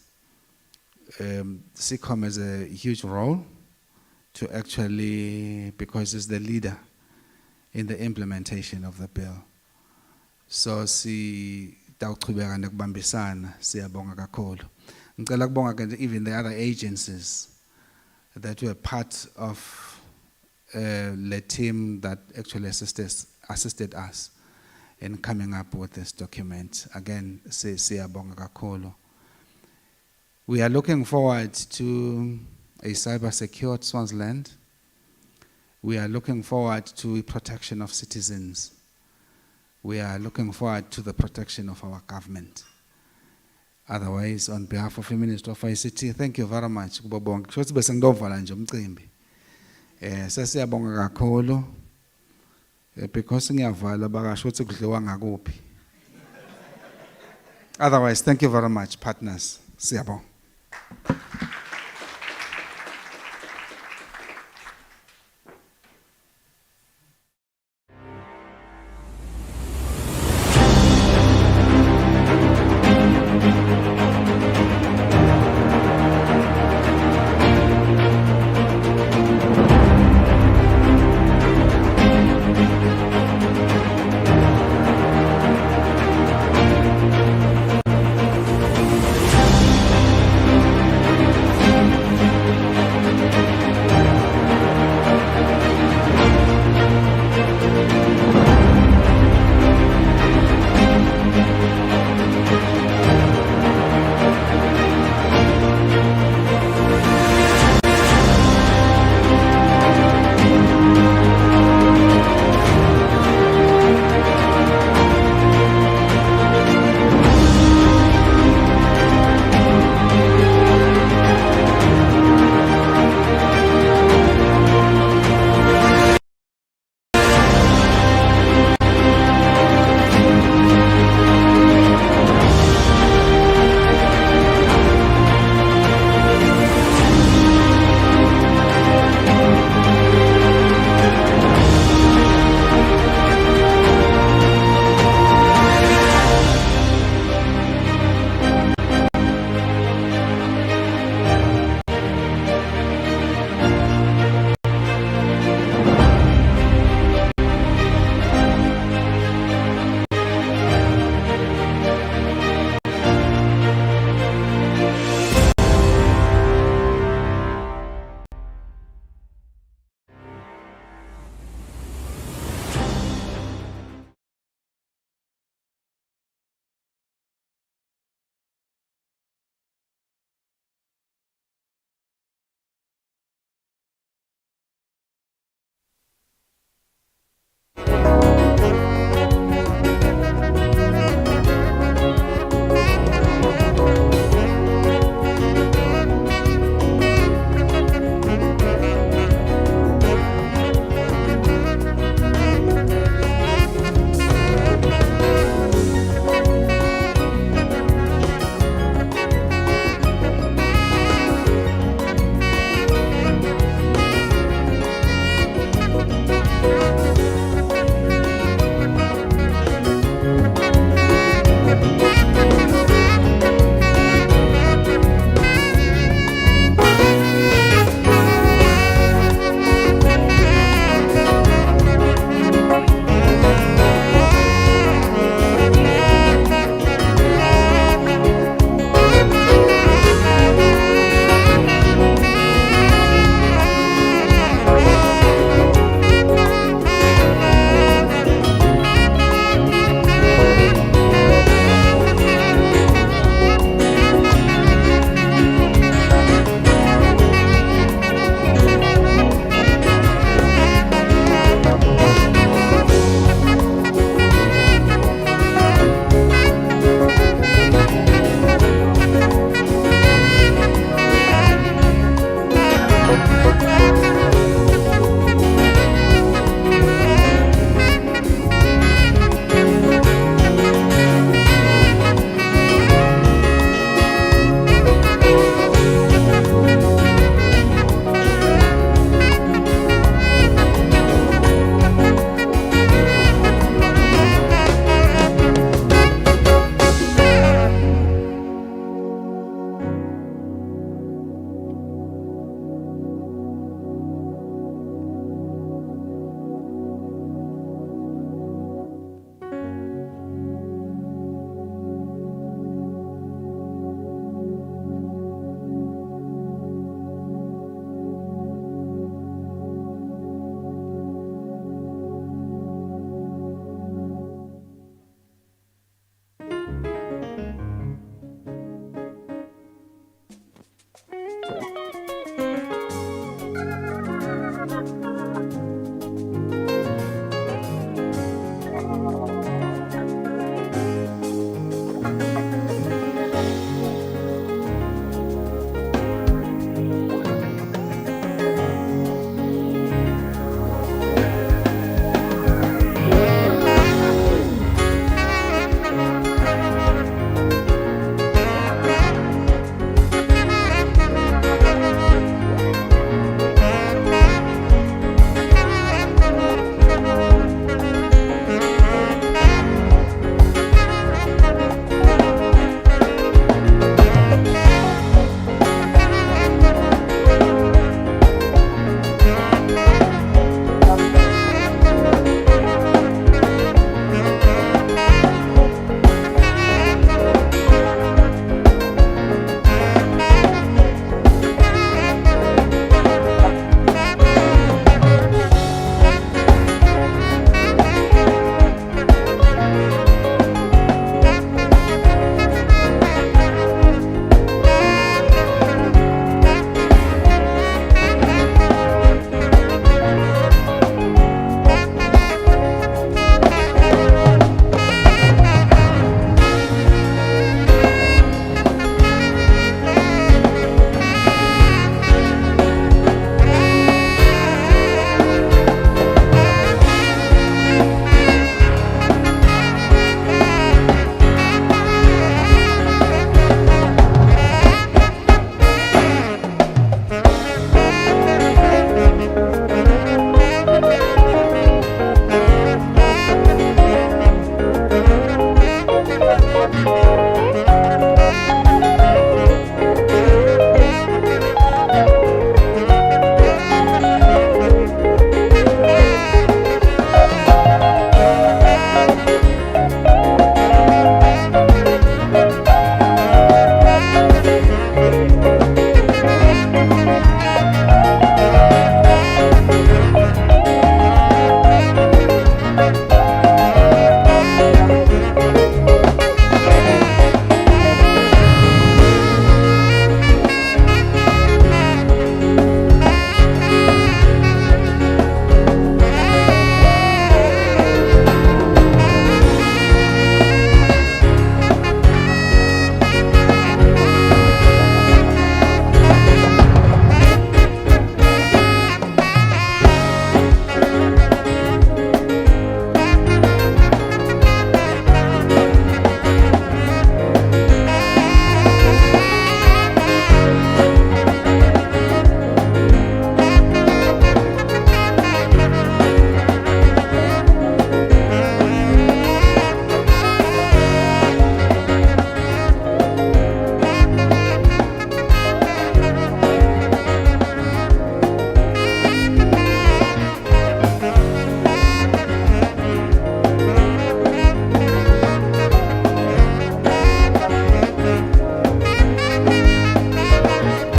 SICOM has a huge role to actually, because it's the leader in the implementation of the bill. So si tawuqhubeka nekubambisana siyabonga kakhulu. Ngicela kubonga even the other agencies that were part of the team that actually assisted us in coming up with this document. Again, siyabonga kakhulu. We are looking forward to a cyber-secured Swaziland. We are looking forward to protection of citizens. We are looking forward to the protection of our government. Otherwise, on behalf of the Minister of ICT, thank you very much. Sasiyabonga kakhulu because ngiyavala bakasho ukuthi kudliwa ngakuphi. Otherwise, thank you very much, partners. Siyabonga.